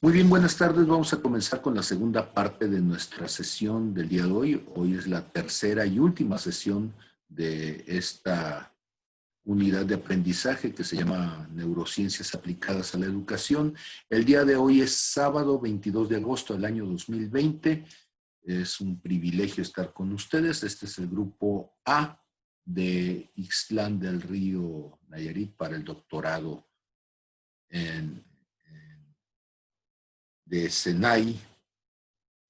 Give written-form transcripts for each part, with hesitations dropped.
Muy bien, buenas tardes. Vamos a comenzar con la segunda parte de nuestra sesión del día de hoy. Hoy es la tercera y última sesión de esta unidad de aprendizaje que se llama Neurociencias Aplicadas a la Educación. El día de hoy es sábado 22 de agosto del año 2020. Es un privilegio estar con ustedes. Este es el grupo A de Ixtlán del Río, Nayarit, para el doctorado de SENAI.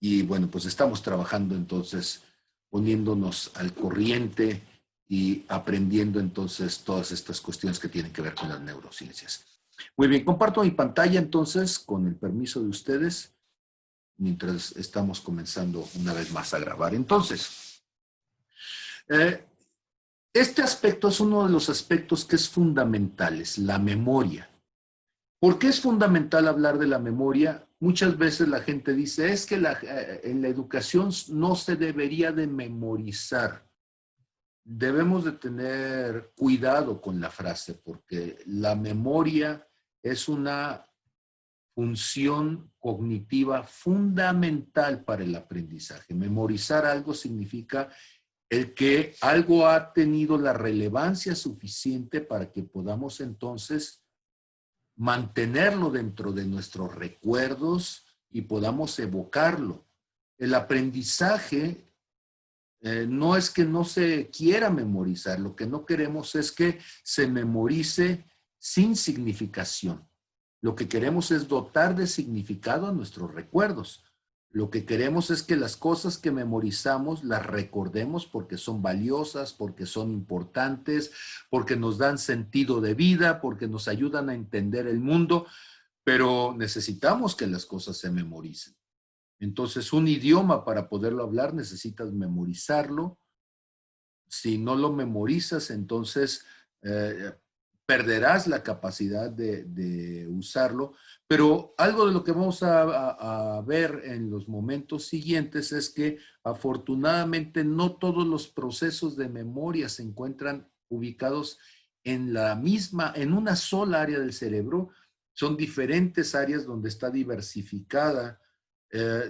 Y bueno, pues estamos trabajando entonces, poniéndonos al corriente y aprendiendo entonces todas estas cuestiones que tienen que ver con las neurociencias. Muy bien, comparto mi pantalla entonces, con el permiso de ustedes, mientras estamos comenzando una vez más a grabar. Entonces, este aspecto es uno de los aspectos que es fundamental, es la memoria. ¿Por qué es fundamental hablar de la memoria? Muchas veces la gente dice, es que en la educación no se debería de memorizar. Debemos de tener cuidado con la frase, porque la memoria es una función cognitiva fundamental para el aprendizaje. Memorizar algo significa el que algo ha tenido la relevancia suficiente para que podamos entonces mantenerlo dentro de nuestros recuerdos y podamos evocarlo. El aprendizaje no es que no se quiera memorizar, lo que no queremos es que se memorice sin significación. Lo que queremos es dotar de significado a nuestros recuerdos. Lo que queremos es que las cosas que memorizamos las recordemos porque son valiosas, porque son importantes, porque nos dan sentido de vida, porque nos ayudan a entender el mundo, pero necesitamos que las cosas se memoricen. Entonces, un idioma para poderlo hablar necesitas memorizarlo. Si no lo memorizas, entonces perderás la capacidad de usarlo. Pero algo de lo que vamos a ver en los momentos siguientes es que afortunadamente no todos los procesos de memoria se encuentran ubicados en en una sola área del cerebro. Son diferentes áreas donde está diversificada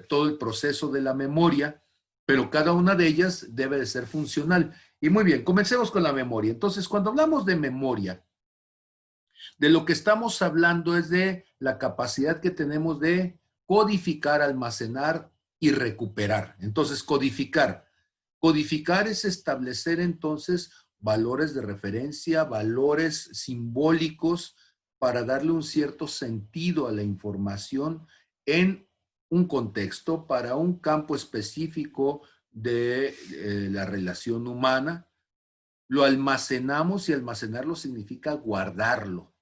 todo el proceso de la memoria, pero cada una de ellas debe de ser funcional. Y muy bien, comencemos con la memoria. Entonces, cuando hablamos de memoria, de lo que estamos hablando es de la capacidad que tenemos de codificar, almacenar y recuperar. Entonces, codificar. Codificar es establecer entonces valores de referencia, valores simbólicos para darle un cierto sentido a la información en un contexto, para un campo específico de la relación humana. Lo almacenamos y almacenarlo significa guardarlo,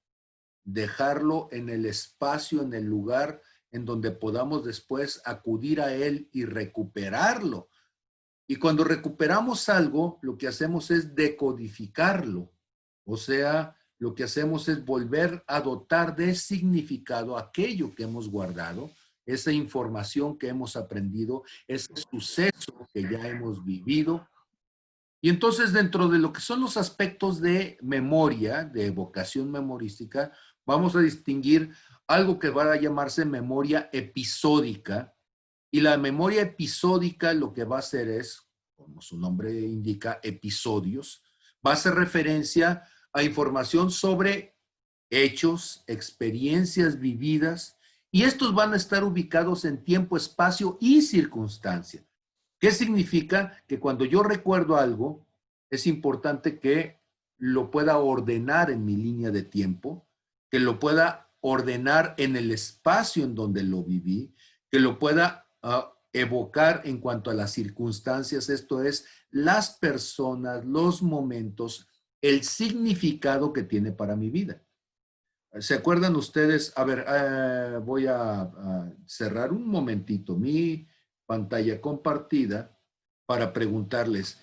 dejarlo en el espacio, en el lugar en donde podamos después acudir a él y recuperarlo. Y cuando recuperamos algo, lo que hacemos es decodificarlo. O sea, lo que hacemos es volver a dotar de significado aquello que hemos guardado, esa información que hemos aprendido, ese suceso que ya hemos vivido. Y entonces, dentro de lo que son los aspectos de memoria, de evocación memorística, vamos a distinguir algo que va a llamarse memoria episódica. Y la memoria episódica lo que va a hacer es, como su nombre indica, episodios, va a hacer referencia a información sobre hechos, experiencias vividas, y estos van a estar ubicados en tiempo, espacio y circunstancia. ¿Qué significa? Que cuando yo recuerdo algo, es importante que lo pueda ordenar en mi línea de tiempo, que lo pueda ordenar en el espacio en donde lo viví, que lo pueda evocar en cuanto a las circunstancias, esto es, las personas, los momentos, el significado que tiene para mi vida. ¿Se acuerdan ustedes? A ver, voy a cerrar un momentito mi pantalla compartida para preguntarles,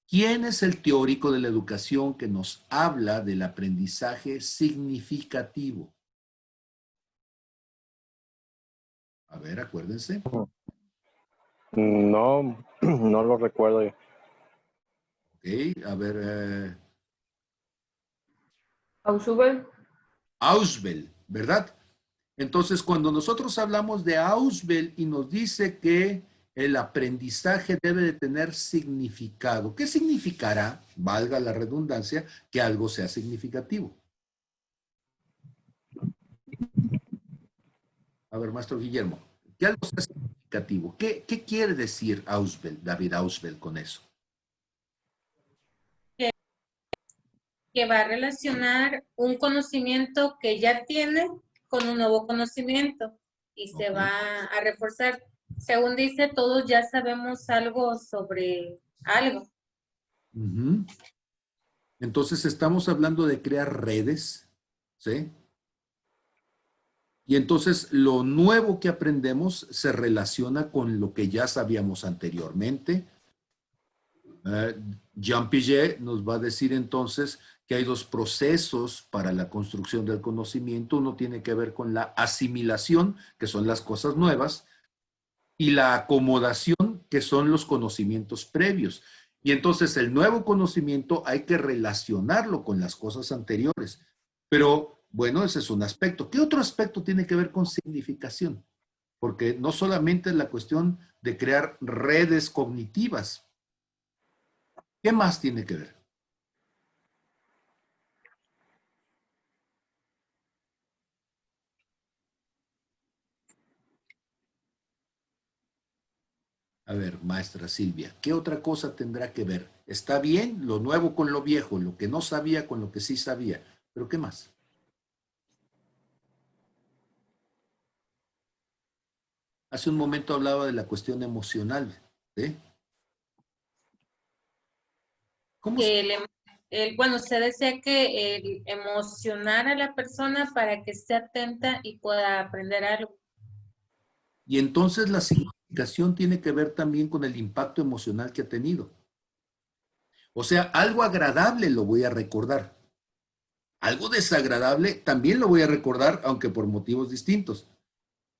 ¿quién es el teórico de la educación que nos habla del aprendizaje significativo? A ver, acuérdense. No, no lo recuerdo. Ok, a ver, Ausubel. Ausubel, ¿verdad? Entonces, cuando nosotros hablamos de Ausubel y nos dice que el aprendizaje debe de tener significado, ¿qué significará, valga la redundancia, que algo sea significativo? A ver, maestro Guillermo, que algo sea significativo. ¿Qué quiere decir Ausubel, David Ausubel, con eso? Que va a relacionar un conocimiento que ya tiene con un nuevo conocimiento y se va a reforzar. Según dice, todos ya sabemos algo sobre algo. Uh-huh. Entonces estamos hablando de crear redes, ¿sí? Y entonces lo nuevo que aprendemos se relaciona con lo que ya sabíamos anteriormente. Jean Piaget nos va a decir entonces que hay dos procesos para la construcción del conocimiento. Uno tiene que ver con la asimilación, que son las cosas nuevas, y la acomodación, que son los conocimientos previos. Y entonces el nuevo conocimiento hay que relacionarlo con las cosas anteriores. Pero bueno, ese es un aspecto. ¿Qué otro aspecto tiene que ver con significación? Porque no solamente es la cuestión de crear redes cognitivas. ¿Qué más tiene que ver? A ver, maestra Silvia, ¿qué otra cosa tendrá que ver? Está bien lo nuevo con lo viejo, lo que no sabía con lo que sí sabía, pero ¿qué más? Hace un momento hablaba de la cuestión emocional, ¿sí? ¿Cómo se... Bueno, usted decía que el emocionar a la persona para que esté atenta y pueda aprender algo. Y entonces la significación tiene que ver también con el impacto emocional que ha tenido. O sea, algo agradable lo voy a recordar. Algo desagradable también lo voy a recordar, aunque por motivos distintos.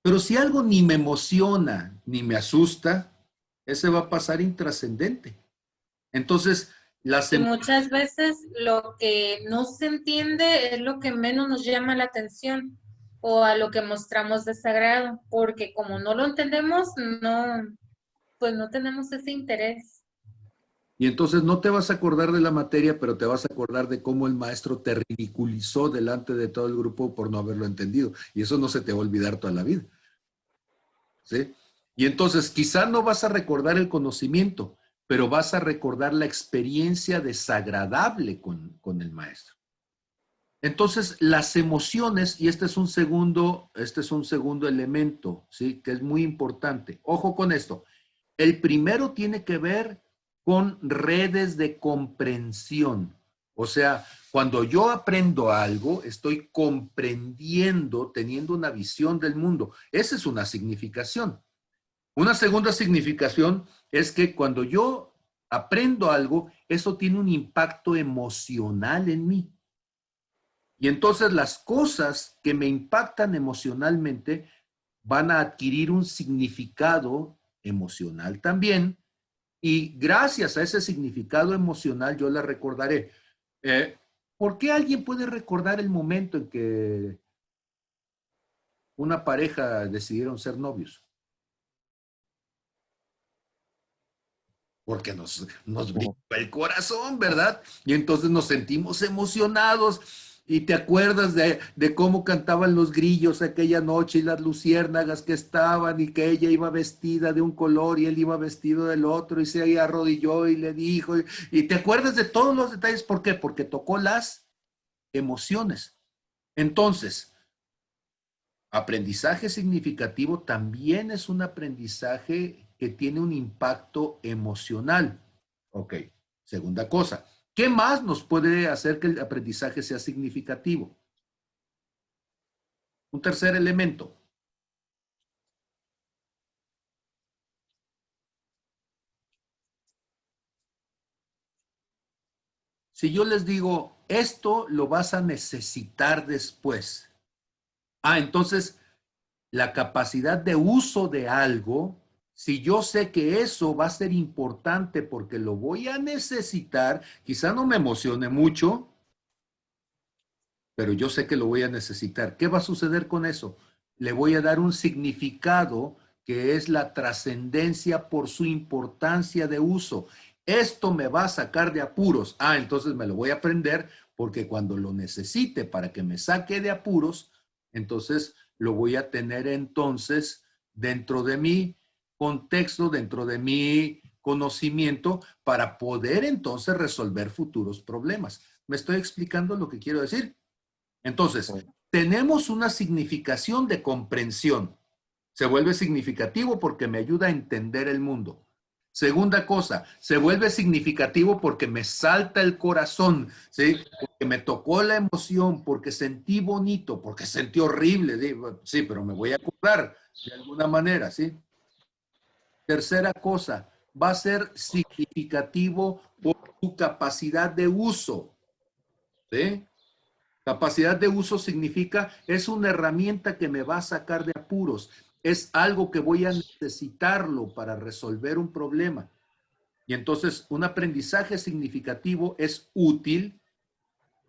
Pero si algo ni me emociona ni me asusta, ese va a pasar intrascendente. Entonces, las Y muchas veces lo que no se entiende es lo que menos nos llama la atención o a lo que mostramos desagrado, porque como no lo entendemos, pues no tenemos ese interés. Y entonces no te vas a acordar de la materia, pero te vas a acordar de cómo el maestro te ridiculizó delante de todo el grupo por no haberlo entendido. Y eso no se te va a olvidar toda la vida. ¿Sí? Y entonces quizá no vas a recordar el conocimiento, pero vas a recordar la experiencia desagradable con el maestro. Entonces, las emociones, y este es un segundo elemento, ¿sí? Que es muy importante. Ojo con esto. El primero tiene que ver con redes de comprensión. O sea, cuando yo aprendo algo, estoy comprendiendo, teniendo una visión del mundo. Esa es una significación. Una segunda significación es que cuando yo aprendo algo, eso tiene un impacto emocional en mí. Y entonces las cosas que me impactan emocionalmente van a adquirir un significado emocional también. Y gracias a ese significado emocional yo la recordaré. ¿Por qué alguien puede recordar el momento en que una pareja decidieron ser novios? Porque nos brinca el corazón, ¿verdad? Y entonces nos sentimos emocionados y te acuerdas de cómo cantaban los grillos aquella noche y las luciérnagas que estaban y que ella iba vestida de un color y él iba vestido del otro y se arrodilló y le dijo, y te acuerdas de todos los detalles. ¿Por qué? Porque tocó las emociones. Entonces, aprendizaje significativo también es un aprendizaje que tiene un impacto emocional. Ok, segunda cosa. ¿Qué más nos puede hacer que el aprendizaje sea significativo? Un tercer elemento. Si yo les digo, esto lo vas a necesitar después. Entonces, la capacidad de uso de algo, si yo sé que eso va a ser importante porque lo voy a necesitar, quizá no me emocione mucho, pero yo sé que lo voy a necesitar. ¿Qué va a suceder con eso? le voy a dar un significado que es la trascendencia por su importancia de uso. Esto me va a sacar de apuros. Ah, entonces me lo voy a aprender porque cuando lo necesite para que me saque de apuros, entonces lo voy a tener entonces dentro de mi contexto, dentro de mi conocimiento para poder entonces resolver futuros problemas. ¿Me estoy explicando lo que quiero decir? Entonces, tenemos una significación de comprensión. Se vuelve significativo porque me ayuda a entender el mundo. Segunda cosa, se vuelve significativo porque me salta el corazón, ¿sí? Porque me tocó la emoción, porque sentí bonito, porque sentí horrible, sí, pero me voy a acordar de alguna manera, ¿sí? Tercera cosa, va a ser significativo por su capacidad de uso, ¿sí? Capacidad de uso significa, es una herramienta que me va a sacar de apuros, es algo que voy a necesitarlo para resolver un problema. Y entonces, un aprendizaje significativo es útil,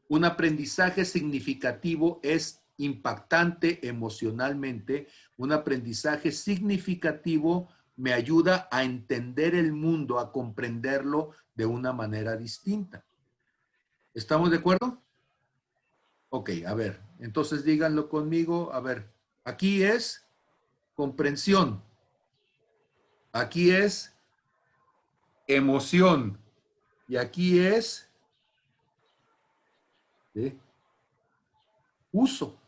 un aprendizaje significativo es impactante emocionalmente, un aprendizaje significativo me ayuda a entender el mundo, a comprenderlo de una manera distinta. ¿Estamos de acuerdo? Ok, a ver, entonces díganlo conmigo. A ver, aquí es comprensión. Aquí es emoción. Y aquí es ¿sí? Uso.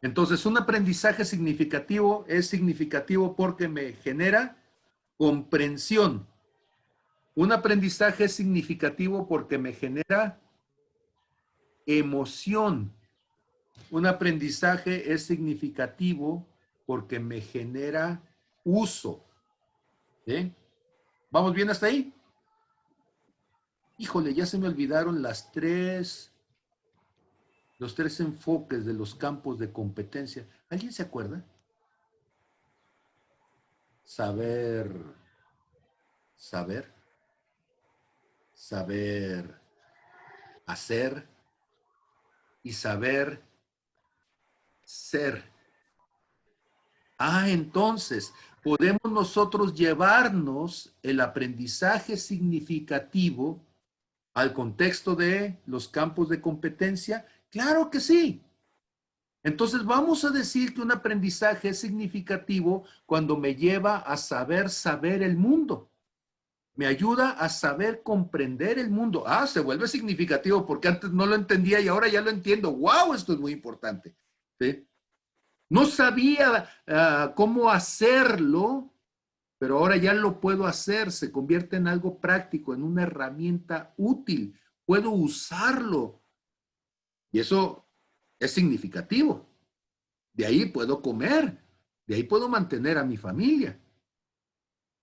Entonces, un aprendizaje significativo es significativo porque me genera comprensión. Un aprendizaje es significativo porque me genera emoción. Un aprendizaje es significativo porque me genera uso. ¿Sí? ¿Vamos bien hasta ahí? Híjole, ya se me olvidaron los tres enfoques de los campos de competencia. ¿Alguien se acuerda? Saber, saber, saber hacer y saber ser. Ah, entonces, podemos nosotros llevarnos el aprendizaje significativo al contexto de los campos de competencia. Claro que sí. Entonces vamos a decir que un aprendizaje es significativo cuando me lleva a saber el mundo. Me ayuda a saber comprender el mundo. Ah, se vuelve significativo porque antes no lo entendía y ahora ya lo entiendo. ¡Wow! Esto es muy importante. ¿Sí? No sabía cómo hacerlo, pero ahora ya lo puedo hacer. Se convierte en algo práctico, en una herramienta útil. Puedo usarlo. Y eso es significativo. De ahí puedo comer. De ahí puedo mantener a mi familia.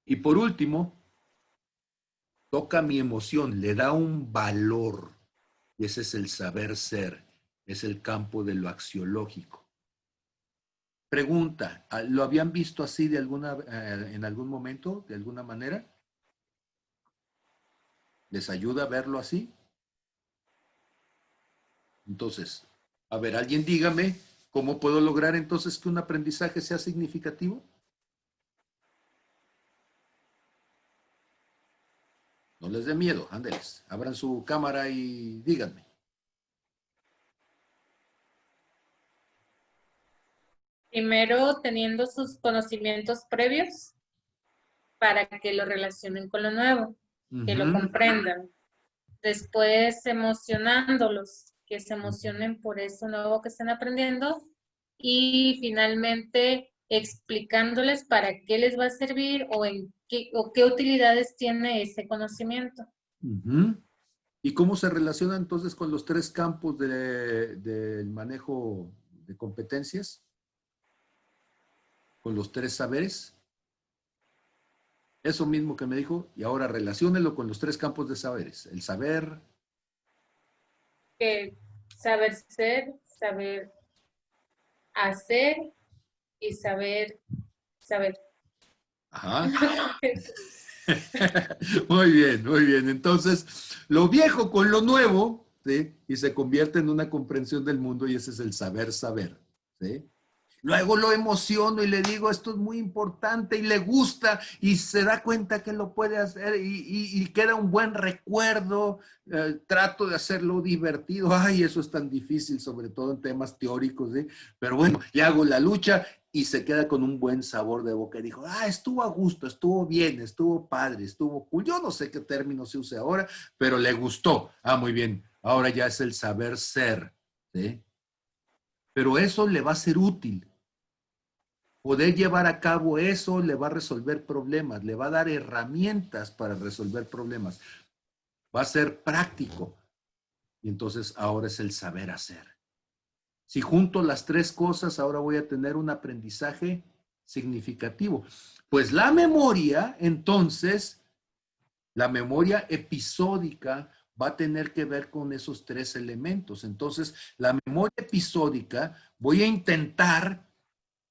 Y por último, toca mi emoción, le da un valor. Y ese es el saber ser. Es el campo de lo axiológico. Pregunta, ¿lo habían visto así de en algún momento, de alguna manera? ¿Les ayuda a verlo así? Entonces, a ver, alguien dígame, ¿cómo puedo lograr entonces que un aprendizaje sea significativo? No les dé miedo, ándeles, abran su cámara y díganme. Primero, teniendo sus conocimientos previos para que lo relacionen con lo nuevo, que lo comprendan. Después, emocionándolos, que se emocionen por eso nuevo que están aprendiendo. Y finalmente, explicándoles para qué les va a servir o qué utilidades tiene ese conocimiento. ¿Y cómo se relaciona entonces con los tres campos del manejo de competencias? Con los tres saberes. Eso mismo que me dijo, y ahora relaciónelo con los tres campos de saberes. El saber. Que saber ser, saber hacer y saber. Ajá. Muy bien, muy bien. Entonces, lo viejo con lo nuevo, ¿sí? Y se convierte en una comprensión del mundo y ese es el saber saber, ¿sí? Luego lo emociono y le digo, esto es muy importante y le gusta y se da cuenta que lo puede hacer y queda un buen recuerdo. Trato de hacerlo divertido. Ay, eso es tan difícil, sobre todo en temas teóricos, ¿sí? Pero bueno, le hago la lucha y se queda con un buen sabor de boca. Y dijo, estuvo a gusto, estuvo bien, estuvo padre, estuvo cool. Yo no sé qué término se use ahora, pero le gustó. Muy bien. Ahora ya es el saber ser, ¿sí? Pero eso le va a ser útil. Poder llevar a cabo eso le va a resolver problemas, le va a dar herramientas para resolver problemas. Va a ser práctico. Y entonces ahora es el saber hacer. Si junto las tres cosas, ahora voy a tener un aprendizaje significativo. Pues la memoria, entonces, la memoria episódica va a tener que ver con esos tres elementos. Entonces, la memoria episódica, voy a intentar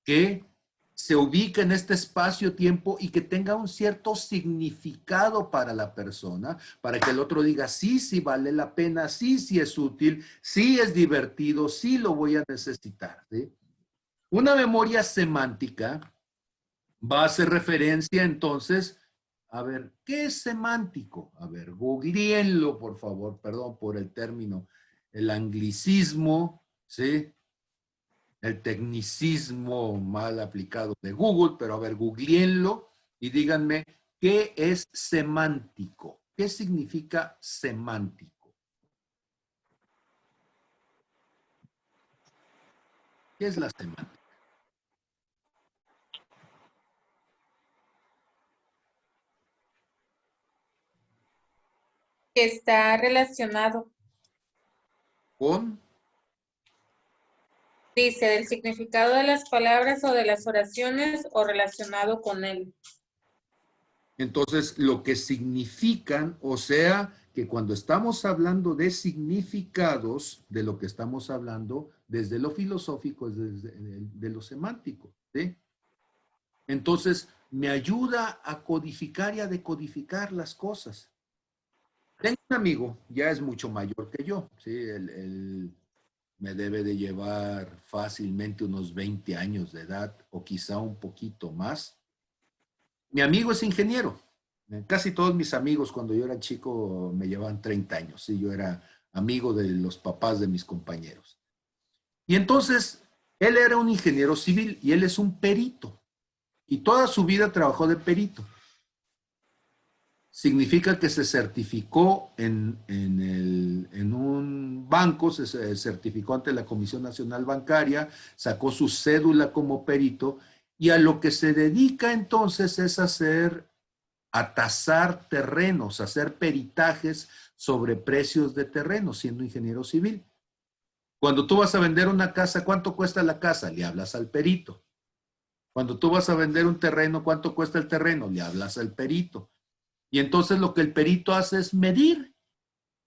que se ubique en este espacio-tiempo y que tenga un cierto significado para la persona, para que el otro diga, sí, sí vale la pena, sí, sí es útil, sí es divertido, sí lo voy a necesitar, ¿sí? Una memoria semántica va a hacer referencia entonces, a ver, ¿qué es semántico? A ver, googleenlo, por favor, perdón por el término, el anglicismo, ¿sí? El tecnicismo mal aplicado de Google, pero a ver, googleenlo y díganme, ¿qué es semántico? ¿Qué significa semántico? ¿Qué es la semántica? Que está relacionado, Con, dice, del significado de las palabras o de las oraciones o relacionado con él. entonces, lo que significan, o sea, que cuando estamos hablando de significados, de lo que estamos hablando, desde lo filosófico, desde de lo semántico, ¿sí? Entonces, me ayuda a codificar y a decodificar las cosas. Tengo un amigo, ya es mucho mayor que yo, ¿sí? Él me debe de llevar fácilmente unos 20 años de edad o quizá un poquito más. Mi amigo es ingeniero. Casi todos mis amigos cuando yo era chico me llevaban 30 años, ¿sí? Yo era amigo de los papás de mis compañeros. Y entonces, él era un ingeniero civil y él es un perito. Y toda su vida trabajó de perito. Significa que se certificó en un banco, se certificó ante la Comisión Nacional Bancaria, sacó su cédula como perito y a lo que se dedica entonces es a tasar terrenos, a hacer peritajes sobre precios de terrenos, siendo ingeniero civil. Cuando tú vas a vender una casa, ¿cuánto cuesta la casa? Le hablas al perito. Cuando tú vas a vender un terreno, ¿cuánto cuesta el terreno? Le hablas al perito. Y entonces lo que el perito hace es medir.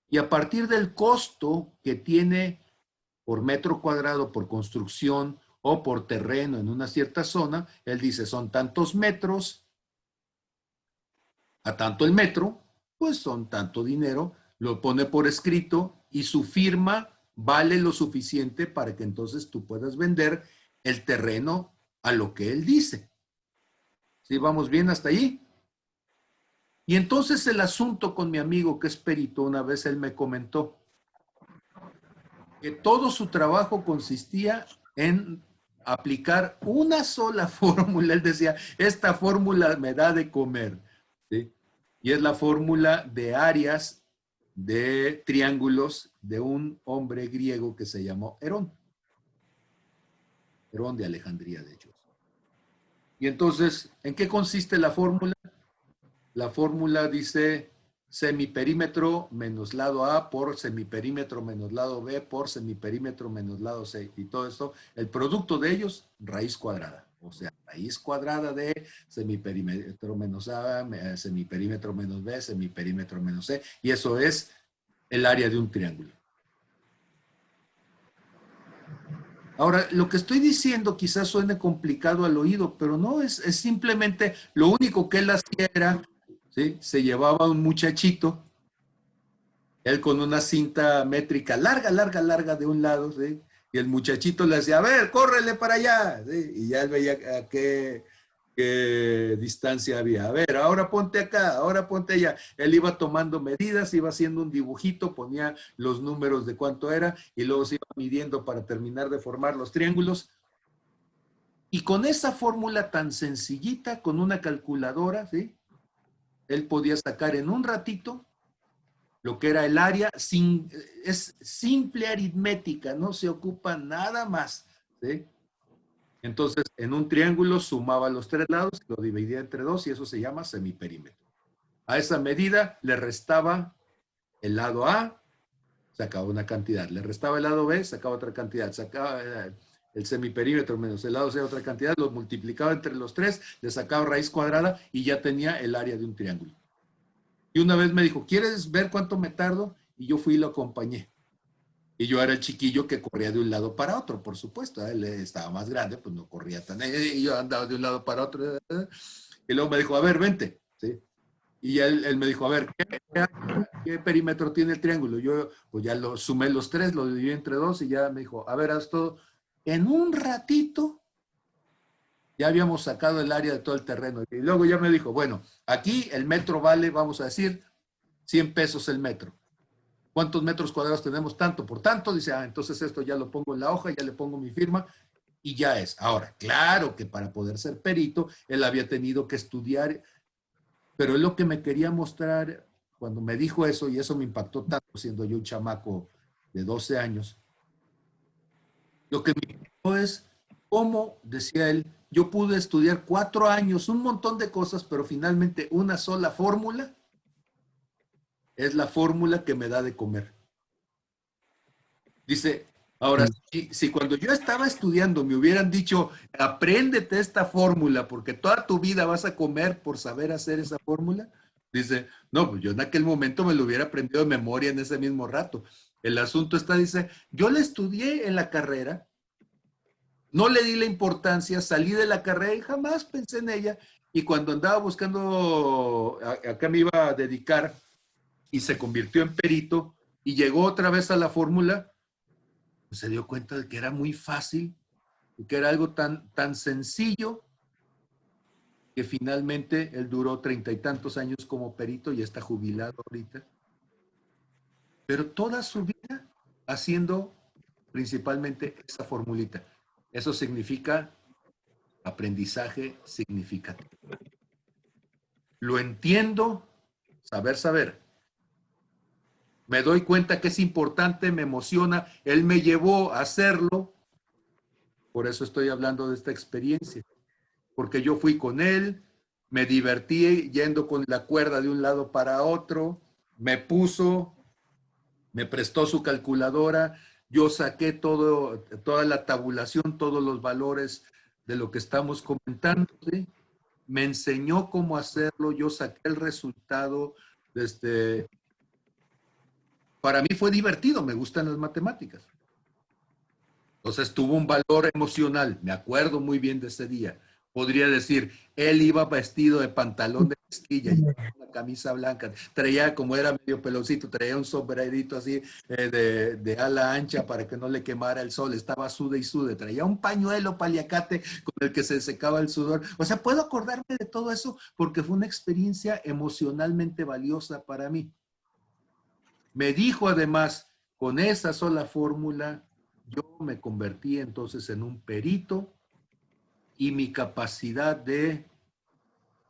Y a partir del costo que tiene por metro cuadrado, por construcción o por terreno en una cierta zona, él dice, son tantos metros, a tanto el metro, pues son tanto dinero, lo pone por escrito y su firma vale lo suficiente para que entonces tú puedas vender el terreno a lo que él dice. ¿Sí vamos bien hasta ahí? Y entonces el asunto con mi amigo que es perito, una vez él me comentó que todo su trabajo consistía en aplicar una sola fórmula. Él decía, esta fórmula me da de comer, ¿sí? Y es la fórmula de áreas de triángulos de un hombre griego que se llamó Herón. Herón de Alejandría, de hecho. Y entonces, ¿en qué consiste la fórmula? La fórmula dice semiperímetro menos lado A por semiperímetro menos lado B por semiperímetro menos lado C. Y todo esto, el producto de ellos, raíz cuadrada. O sea, raíz cuadrada de semiperímetro menos A, semiperímetro menos B, semiperímetro menos C. Y eso es el área de un triángulo. Ahora, lo que estoy diciendo quizás suene complicado al oído, pero no, es simplemente lo único que él hacía era, ¿sí? Se llevaba un muchachito, él con una cinta métrica larga, larga, larga de un lado, ¿sí? Y el muchachito le decía, a ver, córrele para allá. ¿Sí? Y ya él veía a qué distancia había. A ver, ahora ponte acá, ahora ponte allá. Él iba tomando medidas, iba haciendo un dibujito, ponía los números de cuánto era y luego se iba midiendo para terminar de formar los triángulos. Y con esa fórmula tan sencillita, con una calculadora, ¿sí? Él podía sacar en un ratito lo que era el área, es simple aritmética, no se ocupa nada más, ¿sí? Entonces, en un triángulo sumaba los tres lados, lo dividía entre dos y eso se llama semiperímetro. A esa medida le restaba el lado A, sacaba una cantidad, le restaba el lado B, sacaba otra cantidad, sacaba el semiperímetro menos el lado C otra cantidad, los multiplicaba entre los tres, le sacaba raíz cuadrada y ya tenía el área de un triángulo. Y una vez me dijo, ¿quieres ver cuánto me tardo? Y yo fui y lo acompañé. Y yo era el chiquillo que corría de un lado para otro, por supuesto. Él estaba más grande, pues no corría tan... Y yo andaba de un lado para otro. Y luego me dijo, a ver, vente. ¿Sí? Y él me dijo, a ver, ¿qué perímetro tiene el triángulo? Yo pues ya lo sumé los tres, lo dividí entre dos y ya me dijo, a ver, haz todo. En un ratito ya habíamos sacado el área de todo el terreno. Y luego ya me dijo, bueno, aquí el metro vale, vamos a decir, 100 pesos el metro. ¿Cuántos metros cuadrados tenemos? Tanto por tanto. Dice, entonces esto ya lo pongo en la hoja, ya le pongo mi firma y ya es. Ahora, claro que para poder ser perito, él había tenido que estudiar, pero es lo que me quería mostrar cuando me dijo eso, y eso me impactó tanto siendo yo un chamaco de 12 años. Lo que me impactó es cómo, decía él, yo pude estudiar 4 años, un montón de cosas, pero finalmente una sola fórmula es la fórmula que me da de comer. Dice, ahora, si cuando yo estaba estudiando me hubieran dicho, apréndete esta fórmula porque toda tu vida vas a comer por saber hacer esa fórmula, dice, no, pues yo en aquel momento me lo hubiera aprendido de memoria en ese mismo rato. El asunto está, dice, yo le estudié en la carrera, no le di la importancia, salí de la carrera y jamás pensé en ella. Y cuando andaba buscando a qué me iba a dedicar y se convirtió en perito y llegó otra vez a la fórmula, pues se dio cuenta de que era muy fácil y que era algo tan sencillo que finalmente él duró 30 y tantos años como perito y está jubilado ahorita. Pero toda su vida haciendo principalmente esa formulita. Eso significa aprendizaje significativo. Lo entiendo, saber. Me doy cuenta que es importante, me emociona. Él me llevó a hacerlo. Por eso estoy hablando de esta experiencia. Porque yo fui con él, me divertí yendo con la cuerda de un lado para otro, me puso, me prestó su calculadora, yo saqué toda la tabulación, todos los valores de lo que estamos comentando, ¿sí? Me enseñó cómo hacerlo, yo saqué el resultado. Para mí fue divertido, me gustan las matemáticas. Entonces tuvo un valor emocional, me acuerdo muy bien de ese día. Podría decir, él iba vestido de pantalón de mezclilla y una camisa blanca, traía, como era medio peloncito, traía un sombrerito así de ala ancha para que no le quemara el sol, estaba sude y sude, traía un pañuelo paliacate con el que se secaba el sudor. O sea, puedo acordarme de todo eso porque fue una experiencia emocionalmente valiosa para mí. Me dijo además, con esa sola fórmula, yo me convertí entonces en un perito y mi capacidad de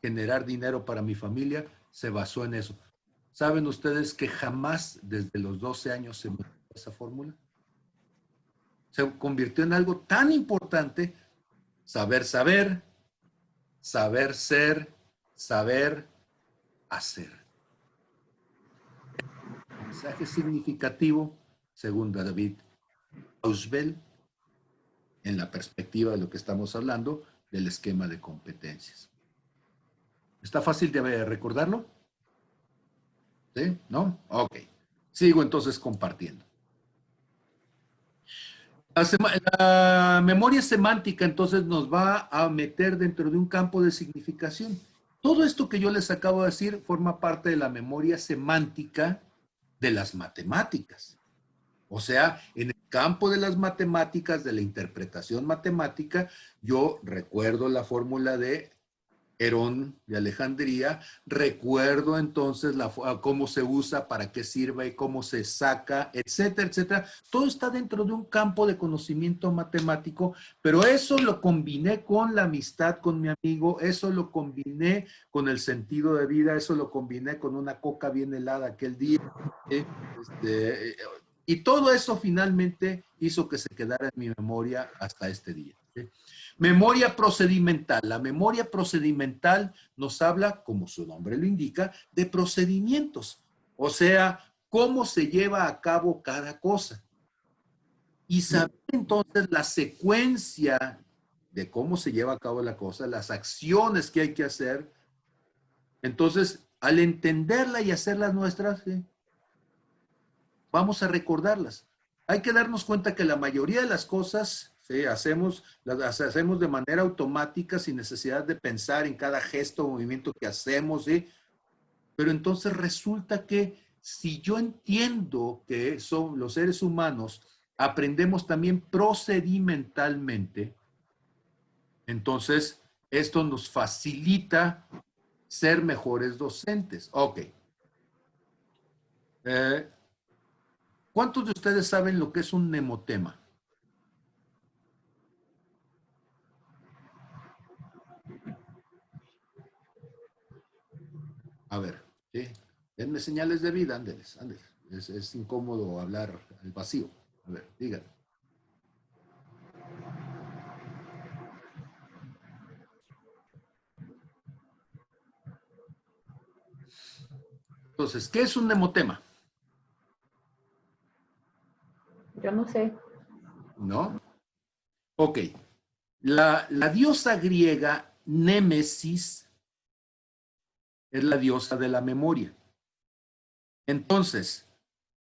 generar dinero para mi familia se basó en eso. ¿Saben ustedes que jamás desde los 12 años se me dio esa fórmula? Se convirtió en algo tan importante, saber ser, saber hacer. Mensaje significativo, según David Ausubel, en la perspectiva de lo que estamos hablando, del esquema de competencias. ¿Está fácil de recordarlo? ¿Sí? ¿No? Ok. Sigo entonces compartiendo. La memoria semántica entonces nos va a meter dentro de un campo de significación. Todo esto que yo les acabo de decir forma parte de la memoria semántica de las matemáticas. O sea, en el campo de las matemáticas, de la interpretación matemática, yo recuerdo la fórmula de Herón de Alejandría, recuerdo entonces cómo se usa, para qué sirve y cómo se saca, etcétera, etcétera. Todo está dentro de un campo de conocimiento matemático, pero eso lo combiné con la amistad con mi amigo, eso lo combiné con el sentido de vida, eso lo combiné con una coca bien helada aquel día. ¿Sí? Y todo eso finalmente hizo que se quedara en mi memoria hasta este día. ¿Sí? Memoria procedimental. La memoria procedimental nos habla, como su nombre lo indica, de procedimientos. O sea, cómo se lleva a cabo cada cosa. Y saber entonces la secuencia de cómo se lleva a cabo la cosa, las acciones que hay que hacer. Entonces, al entenderla y hacerlas nuestras, ¿sí?, vamos a recordarlas. Hay que darnos cuenta que la mayoría de las cosas, ¿sí?, las hacemos de manera automática, sin necesidad de pensar en cada gesto o movimiento que hacemos, ¿sí? Pero entonces resulta que si yo entiendo que son los seres humanos, aprendemos también procedimentalmente, entonces esto nos facilita ser mejores docentes. Ok. ¿Cuántos de ustedes saben lo que es un mnemotema? A ver, ¿sí? Denme señales de vida, ándeles, ándeles. Es incómodo hablar al vacío. A ver, díganme. Entonces, ¿qué es un mnemotema? Yo no sé. ¿No? Ok. La diosa griega Némesis es la diosa de la memoria. Entonces,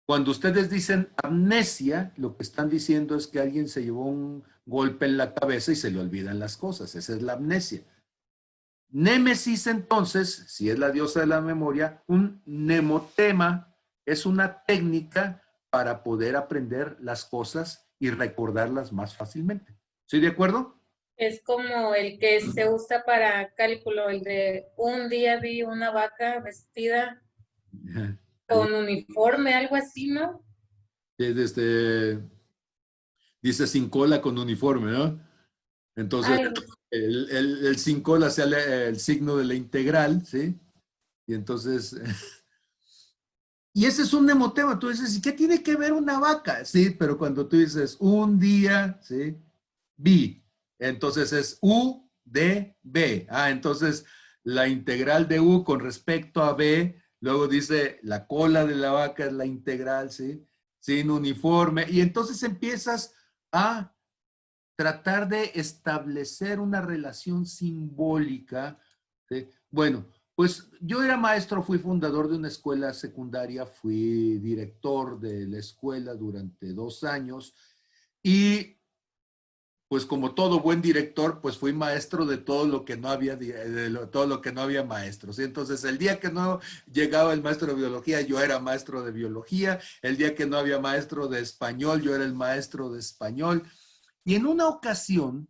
cuando ustedes dicen amnesia, lo que están diciendo es que alguien se llevó un golpe en la cabeza y se le olvidan las cosas. Esa es la amnesia. Némesis, entonces, si es la diosa de la memoria, un mnemotema es una técnica para poder aprender las cosas y recordarlas más fácilmente. ¿Sí de acuerdo? Es como el que se usa para cálculo, el de un día vi una vaca vestida con uniforme, algo así, ¿no? Dice sin cola con uniforme, ¿no? Entonces, Ay, el sin cola sea el signo de la integral, ¿sí? Y entonces, y ese es un mnemotema. Tú dices, ¿y qué tiene que ver una vaca? Sí, pero cuando tú dices un día, ¿sí?, vi, entonces es U, D, B. Ah, entonces la integral de U con respecto a B, luego dice la cola de la vaca es la integral, ¿sí? Sin uniforme. Y entonces empiezas a tratar de establecer una relación simbólica, ¿sí? Bueno, pues yo era maestro, fui fundador de una escuela secundaria, fui director de la escuela durante 2 años y pues como todo buen director, pues fui maestro de todo lo que no había, todo lo que no había maestros. ¿Sí? Entonces, el día que no llegaba el maestro de biología, yo era maestro de biología. El día que no había maestro de español, yo era el maestro de español. Y en una ocasión,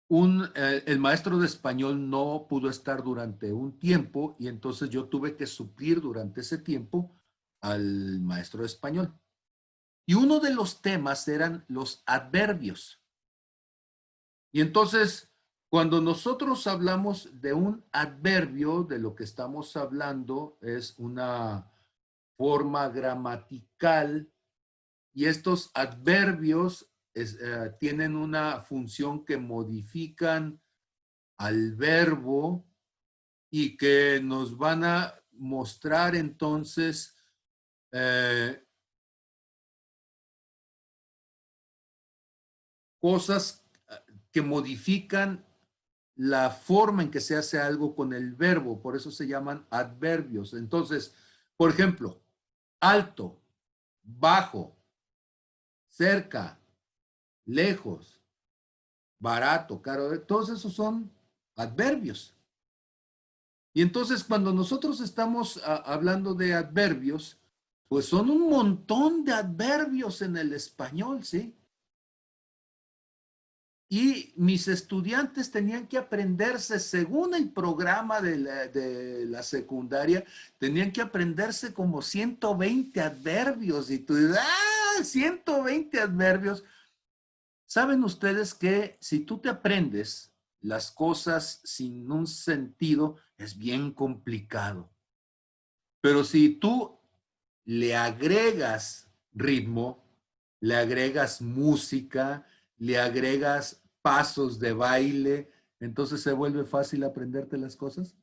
el maestro de español no pudo estar durante un tiempo y entonces yo tuve que suplir durante ese tiempo al maestro de español. Y uno de los temas eran los adverbios. Y entonces, cuando nosotros hablamos de un adverbio, de lo que estamos hablando es una forma gramatical y estos adverbios tienen una función que modifican al verbo y que nos van a mostrar entonces cosas que modifican la forma en que se hace algo con el verbo, por eso se llaman adverbios. Entonces, por ejemplo, alto, bajo, cerca, lejos, barato, caro, todos esos son adverbios. Y entonces cuando nosotros estamos hablando de adverbios, Pues son un montón de adverbios en el español, ¿sí? Y mis estudiantes tenían que aprenderse, según el programa de la secundaria, tenían que aprenderse como 120 adverbios. Y tú dices, ¡ah! 120 adverbios. ¿Saben ustedes que si tú te aprendes las cosas sin un sentido, es bien complicado? Pero si tú le agregas ritmo, le agregas música, le agregas pasos de baile, entonces se vuelve fácil aprenderte las cosas.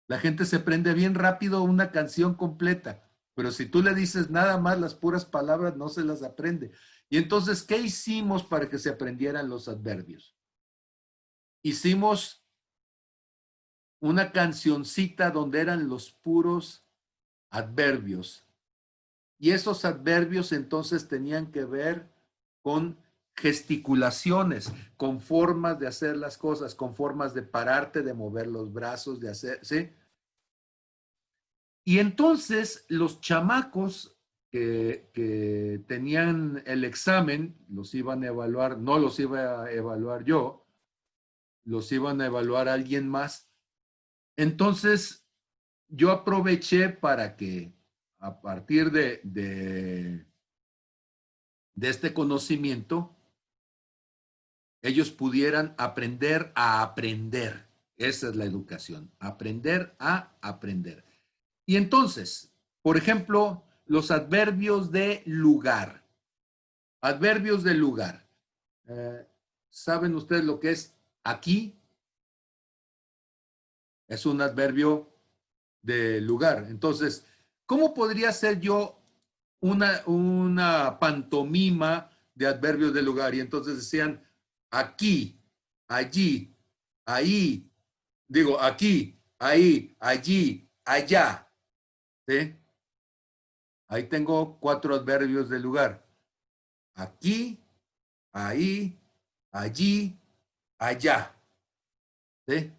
La gente se aprende bien rápido una canción completa, pero si tú le dices nada más las puras palabras, no se las aprende. Y entonces, ¿qué hicimos para que se aprendieran los adverbios? Hicimos una cancioncita donde eran los puros adverbios. Y esos adverbios entonces tenían que ver con gesticulaciones, con formas de hacer las cosas, con formas de pararte, de mover los brazos, de hacer, ¿sí? Y entonces los chamacos que tenían el examen, los iban a evaluar, no los iba a evaluar yo, los iban a evaluar alguien más. Entonces yo aproveché para que a partir de este conocimiento, ellos pudieran aprender a aprender. Esa es la educación, aprender a aprender. Y entonces, por ejemplo, los adverbios de lugar. Adverbios de lugar. ¿Saben ustedes lo que es aquí? Es un adverbio de lugar. Entonces, ¿cómo podría ser yo una pantomima de adverbios de lugar? Y entonces decían aquí, allí, ahí, digo aquí, ahí, allí, allá. ¿Sí? Ahí tengo 4 adverbios de lugar. Aquí, ahí, allí, allá. ¿Sí?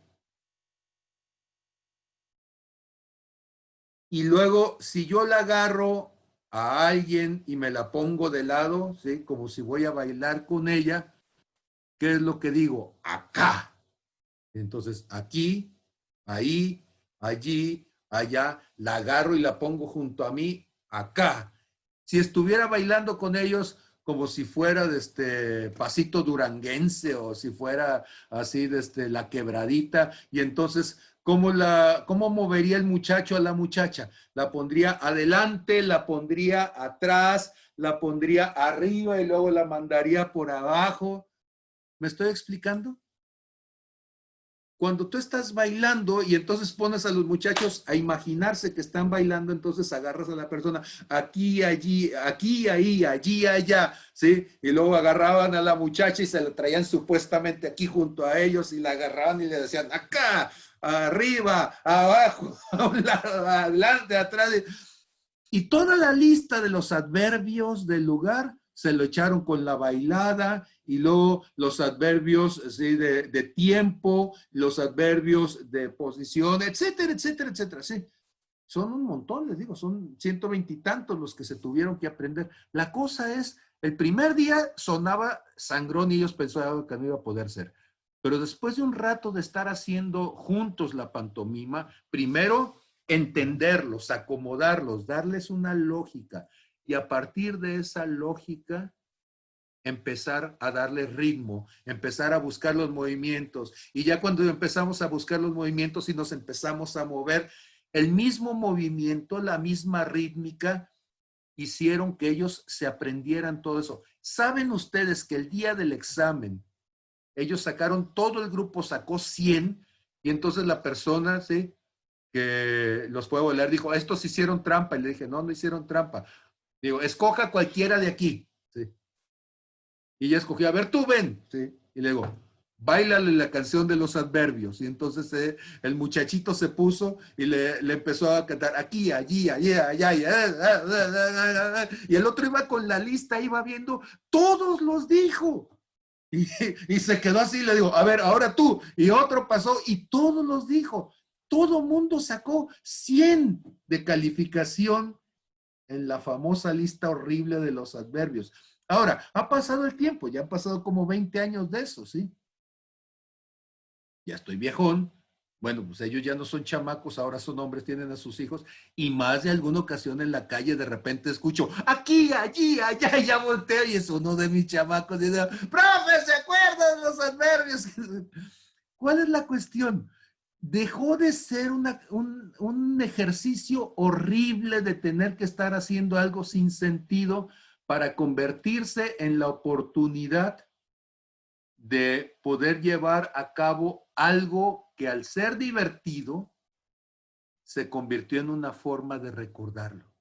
Y luego, si yo la agarro a alguien y me la pongo de lado, ¿sí? Como si voy a bailar con ella, ¿qué es lo que digo? Acá. Entonces, aquí, ahí, allí, allá, la agarro y la pongo junto a mí, acá. Si estuviera bailando con ellos como si fuera de este pasito duranguense o si fuera así de la quebradita, y entonces, ¿cómo movería el muchacho a la muchacha? La pondría adelante, la pondría atrás, la pondría arriba y luego la mandaría por abajo. ¿Me estoy explicando? Cuando tú estás bailando y entonces pones a los muchachos a imaginarse que están bailando, entonces agarras a la persona aquí, allí, aquí, ahí, allí, allá, ¿sí? Y luego agarraban a la muchacha y se la traían supuestamente aquí junto a ellos y la agarraban y le decían acá, arriba, abajo, a un lado, adelante, atrás. Y toda la lista de los adverbios del lugar se lo echaron con la bailada y luego los adverbios, ¿sí? de tiempo, los adverbios de posición, etcétera, etcétera, etcétera. Sí, son un montón, les digo, son 120 y tantos los que se tuvieron que aprender. La cosa es, el primer día sonaba sangrón y ellos pensaban que no iba a poder ser. Pero después de un rato de estar haciendo juntos la pantomima, primero entenderlos, acomodarlos, darles una lógica y a partir de esa lógica empezar a darle ritmo, empezar a buscar los movimientos. Y ya cuando empezamos a buscar los movimientos y nos empezamos a mover, el mismo movimiento, la misma rítmica, hicieron que ellos se aprendieran todo eso. ¿Saben ustedes que el día del examen, ellos sacaron, todo el grupo sacó 100 y entonces la persona, ¿sí? que los fue a volar, dijo, estos hicieron trampa. Y le dije, no, no hicieron trampa. Digo, escoja cualquiera de aquí. ¿Sí? Y ella escogió, a ver, tú ven. ¿Sí? Y le digo, báilale la canción de los adverbios. Y entonces el muchachito se puso y le empezó a cantar aquí, allí, allá, allá. Y el otro iba con la lista, iba viendo, todos los dijo. Y se quedó así, le digo, a ver, ahora tú. Y otro pasó y todos los dijo. Todo mundo sacó 100 de calificación en la famosa lista horrible de los adverbios. Ahora, ha pasado el tiempo, ya han pasado como 20 años de eso, ¿sí? Ya estoy viejón. Bueno, pues ellos ya no son chamacos, ahora son hombres, tienen a sus hijos, y más de alguna ocasión en la calle de repente escucho, aquí, allí, allá, y ya volteo, y es uno de mis chamacos, y digo, profe, ¿se acuerdan de los adverbios? ¿Cuál es la cuestión? Dejó de ser un ejercicio horrible de tener que estar haciendo algo sin sentido para convertirse en la oportunidad de poder llevar a cabo algo que al ser divertido se convirtió en una forma de recordarlo.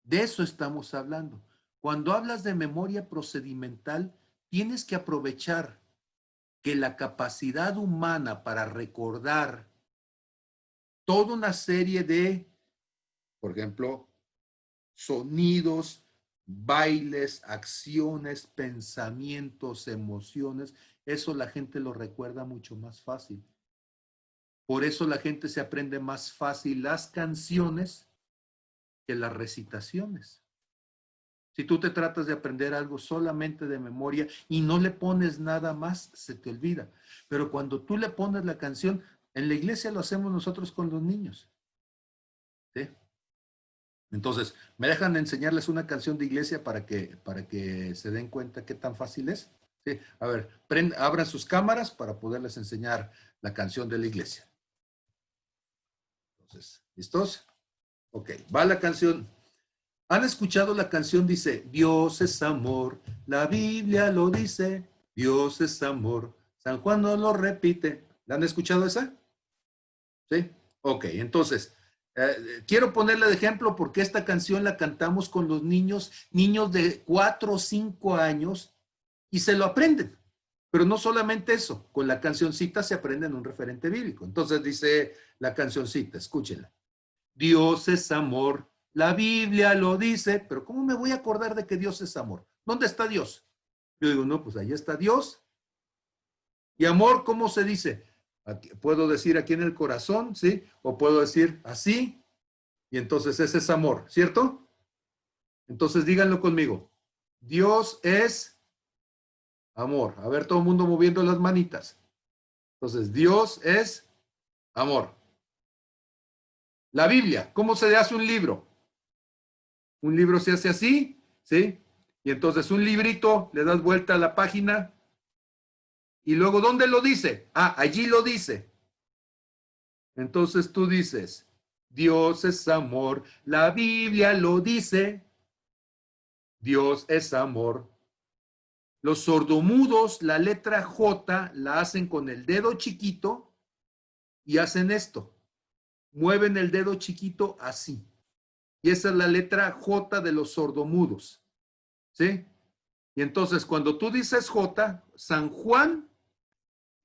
De eso estamos hablando. Cuando hablas de memoria procedimental, tienes que aprovechar que la capacidad humana para recordar toda una serie de, por ejemplo, sonidos, bailes, acciones, pensamientos, emociones, eso la gente lo recuerda mucho más fácil. Por eso la gente se aprende más fácil las canciones que las recitaciones. Si tú te tratas de aprender algo solamente de memoria y no le pones nada más, se te olvida. Pero cuando tú le pones la canción, en la iglesia lo hacemos nosotros con los niños. ¿Sí? Entonces, ¿me dejan enseñarles una canción de iglesia para que se den cuenta qué tan fácil es? Sí. A ver, abran sus cámaras para poderles enseñar la canción de la iglesia. Entonces, ¿listos? Ok, va la canción. ¿Han escuchado la canción? Dice, Dios es amor, la Biblia lo dice, Dios es amor, San Juan no lo repite. ¿La han escuchado esa? ¿Sí? Ok, entonces, quiero ponerle de ejemplo porque esta canción la cantamos con los niños de 4 o 5 años y se lo aprenden. Pero no solamente eso, con la cancioncita se aprenden un referente bíblico. Entonces dice la cancioncita, escúchenla. Dios es amor, la Biblia lo dice, pero ¿cómo me voy a acordar de que Dios es amor? ¿Dónde está Dios? Yo digo, no, pues ahí está Dios. Y amor, ¿cómo se dice? Aquí, puedo decir aquí en el corazón, ¿sí? O puedo decir así, y entonces ese es amor, ¿cierto? Entonces díganlo conmigo. Dios es amor. A ver, todo el mundo moviendo las manitas. Entonces, Dios es amor. La Biblia, ¿cómo se hace un libro? Un libro se hace así, ¿sí? Y entonces un librito, le das vuelta a la página y luego, ¿dónde lo dice? Ah, allí lo dice. Entonces tú dices, Dios es amor, la Biblia lo dice, Dios es amor. Los sordomudos, la letra J la hacen con el dedo chiquito y hacen esto. Mueven el dedo chiquito así. Y esa es la letra J de los sordomudos. ¿Sí? Y entonces cuando tú dices J, San Juan,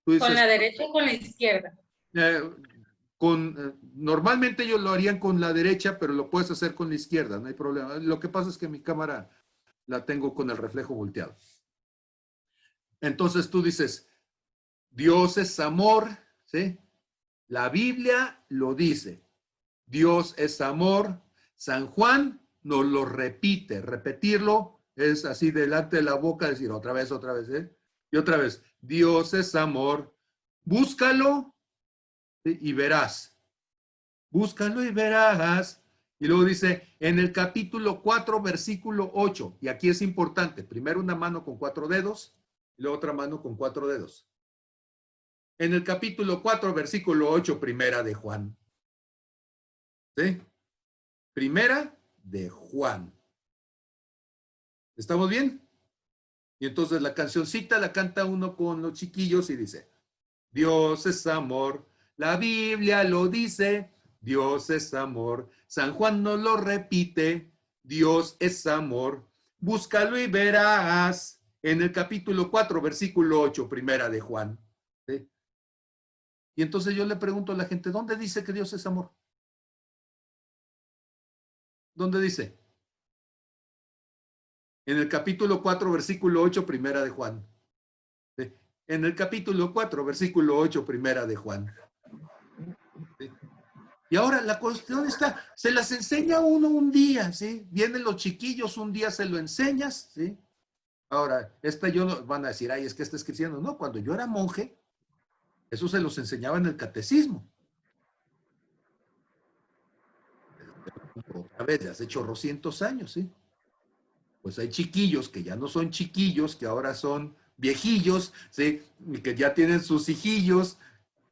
tú dices, ¿Con la derecha o con la izquierda? Normalmente ellos lo harían con la derecha, pero lo puedes hacer con la izquierda, no hay problema. Lo que pasa es que mi cámara la tengo con el reflejo volteado. Entonces tú dices, Dios es amor, ¿sí? La Biblia lo dice. Dios es amor. San Juan nos lo repite. Repetirlo es así delante de la boca, decir otra vez, ¿eh? Y otra vez, Dios es amor. Búscalo, ¿sí? Y verás. Búscalo y verás. Y luego dice, en el capítulo 4, versículo 8. Y aquí es importante. Primero una mano con 4 dedos y luego otra mano con 4 dedos. En el capítulo 4, versículo 8, primera de Juan. ¿Sí? Primera de Juan. ¿Estamos bien? Y entonces la cancioncita la canta uno con los chiquillos y dice, Dios es amor, la Biblia lo dice, Dios es amor, San Juan no lo repite, Dios es amor, búscalo y verás, en el capítulo 4, versículo 8, primera de Juan. ¿Sí? Y entonces yo le pregunto a la gente, ¿dónde dice que Dios es amor? ¿Dónde dice? En el capítulo 4, versículo 8, primera de Juan. ¿Sí? En el capítulo 4, versículo 8, primera de Juan. ¿Sí? Y ahora la cuestión está, se las enseña uno un día, ¿sí? Vienen los chiquillos, un día se lo enseñas, ¿sí? Ahora, van a decir, ay, es que está escribiendo. No, cuando yo era monje, eso se los enseñaba en el catecismo. Otra vez, ya hace chorrocientos años, ¿sí? Pues hay chiquillos que ya no son chiquillos, que ahora son viejillos, ¿sí? Y que ya tienen sus hijillos,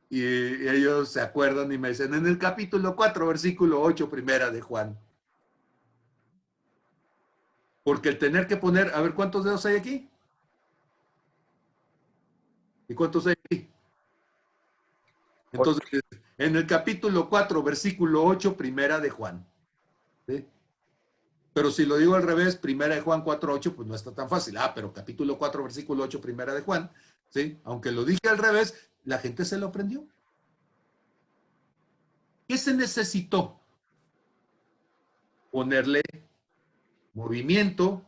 y ellos se acuerdan y me dicen, en el capítulo 4, versículo 8, primera de Juan. Porque el tener que poner, a ver, ¿cuántos dedos hay aquí? ¿Y cuántos hay aquí? Entonces, en el capítulo 4, versículo 8, primera de Juan. ¿Sí? Pero si lo digo al revés, primera de Juan 4:8, pues no está tan fácil. Ah, pero capítulo 4, versículo 8, primera de Juan, ¿sí? Aunque lo dije al revés, la gente se lo aprendió. ¿Qué se necesitó? Ponerle movimiento,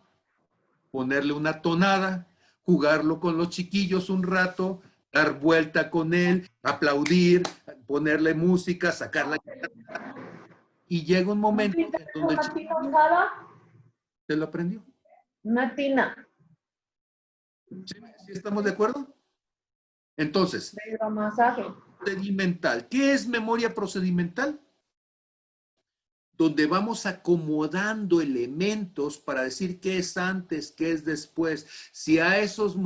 ponerle una tonada, jugarlo con los chiquillos un rato, dar vuelta con él, aplaudir, ponerle música, sacarla. Y llega un momento donde el chiquillo se lo aprendió. Una tina. ¿Sí estamos de acuerdo? Entonces, Masaje. procedimental. ¿Qué es memoria procedimental? Donde vamos acomodando elementos para decir qué es antes, qué es después. Si a esos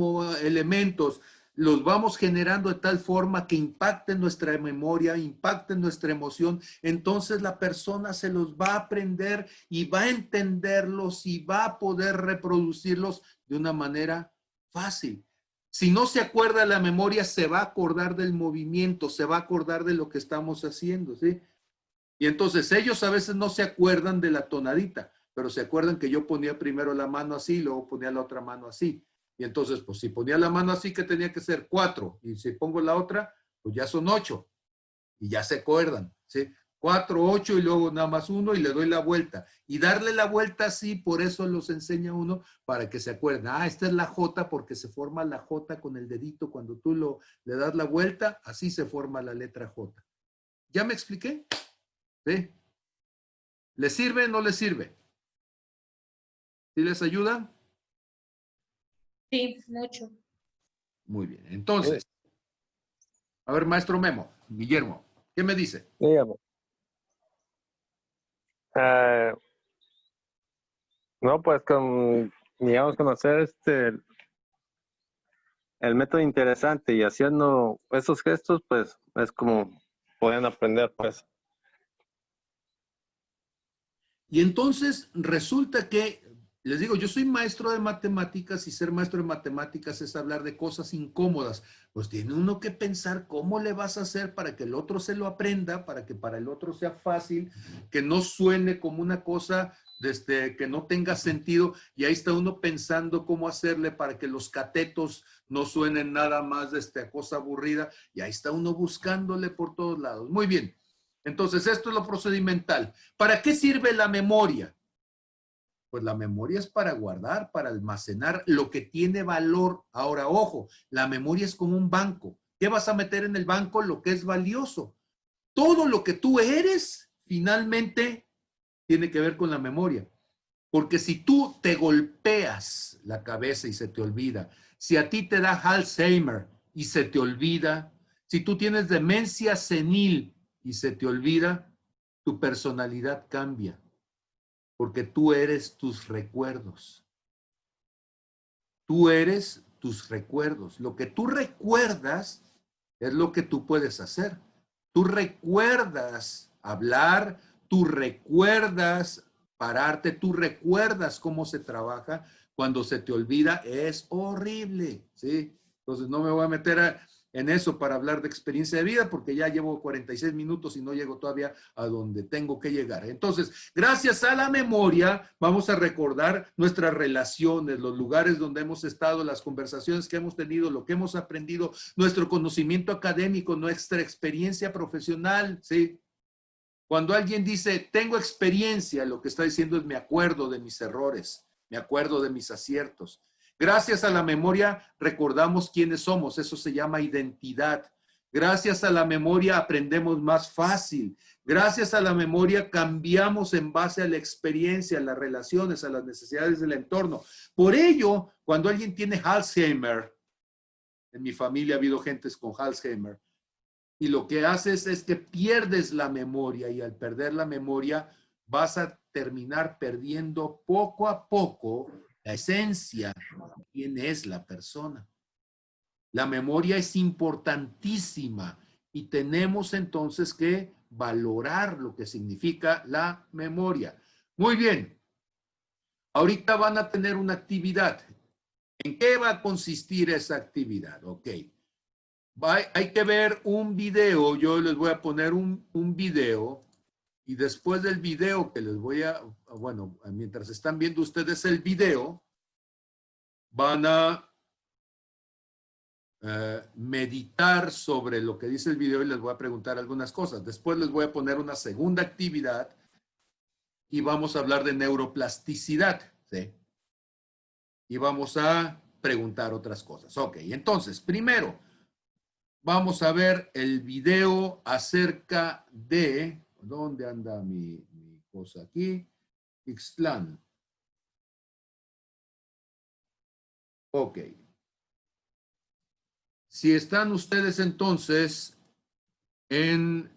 elementos los vamos generando de tal forma que impacten nuestra memoria, impacten nuestra emoción, entonces la persona se los va a aprender y va a entenderlos y va a poder reproducirlos de una manera fácil. Si no se acuerda la memoria, se va a acordar del movimiento, se va a acordar de lo que estamos haciendo, ¿sí? Y entonces ellos a veces no se acuerdan de la tonadita, pero se acuerdan que yo ponía primero la mano así y luego ponía la otra mano así. Y entonces, pues si ponía la mano así, que tenía que ser 4. Y si pongo la otra, pues ya son 8. Y ya se acuerdan, ¿sí? 4, 8 y luego nada más 1 y le doy la vuelta. Y darle la vuelta así, por eso los enseña uno para que se acuerden. Ah, esta es la J porque se forma la J con el dedito. Cuando tú le das la vuelta, así se forma la letra J. ¿Ya me expliqué? ¿Sí? ¿Le sirve o no le sirve? ¿Sí les ayuda? Sí, mucho. Muy bien. Entonces, a ver, maestro Memo, Guillermo, ¿qué me dice? Dígame. No, pues digamos, conocer el método interesante y haciendo esos gestos, pues es como pueden aprender, pues. Y entonces resulta que, les digo, yo soy maestro de matemáticas y ser maestro de matemáticas es hablar de cosas incómodas. Pues tiene uno que pensar cómo le vas a hacer para que el otro se lo aprenda, para que para el otro sea fácil, que no suene como una cosa que no tenga sentido. Y ahí está uno pensando cómo hacerle para que los catetos no suenen nada más de cosa aburrida. Y ahí está uno buscándole por todos lados. Muy bien. Entonces, esto es lo procedimental. ¿Para qué sirve la memoria? Pues la memoria es para guardar, para almacenar lo que tiene valor. Ahora, ojo, la memoria es como un banco. ¿Qué vas a meter en el banco? Lo que es valioso. Todo lo que tú eres, finalmente, tiene que ver con la memoria. Porque si tú te golpeas la cabeza y se te olvida, si a ti te da Alzheimer y se te olvida, si tú tienes demencia senil y se te olvida, tu personalidad cambia, porque tú eres tus recuerdos. Tú eres tus recuerdos. Lo que tú recuerdas es lo que tú puedes hacer. Tú recuerdas hablar, tú recuerdas pararte, tú recuerdas cómo se trabaja. Cuando se te olvida, es horrible, ¿sí? Entonces no me voy a meter en eso para hablar de experiencia de vida, porque ya llevo 46 minutos y no llego todavía a donde tengo que llegar. Entonces, gracias a la memoria, vamos a recordar nuestras relaciones, los lugares donde hemos estado, las conversaciones que hemos tenido, lo que hemos aprendido, nuestro conocimiento académico, nuestra experiencia profesional, ¿sí? Cuando alguien dice, tengo experiencia, lo que está diciendo es, me acuerdo de mis errores, me acuerdo de mis aciertos. Gracias a la memoria recordamos quiénes somos, eso se llama identidad. Gracias a la memoria aprendemos más fácil. Gracias a la memoria cambiamos en base a la experiencia, a las relaciones, a las necesidades del entorno. Por ello, cuando alguien tiene Alzheimer, en mi familia ha habido gentes con Alzheimer, y lo que haces es que pierdes la memoria, y al perder la memoria vas a terminar perdiendo poco a poco la esencia de quién es la persona. La memoria es importantísima y tenemos entonces que valorar lo que significa la memoria. Muy bien. Ahorita van a tener una actividad. ¿En qué va a consistir esa actividad? Ok. Hay que ver un video. Yo les voy a poner un video y después del video que les voy a, bueno, mientras están viendo ustedes el video, van a meditar sobre lo que dice el video y les voy a preguntar algunas cosas. Después les voy a poner una segunda actividad y vamos a hablar de neuroplasticidad, ¿sí? Y vamos a preguntar otras cosas. Ok, entonces, primero, vamos a ver el video acerca de, ¿dónde anda mi cosa aquí? Ixtlán. Ok. Si están ustedes entonces en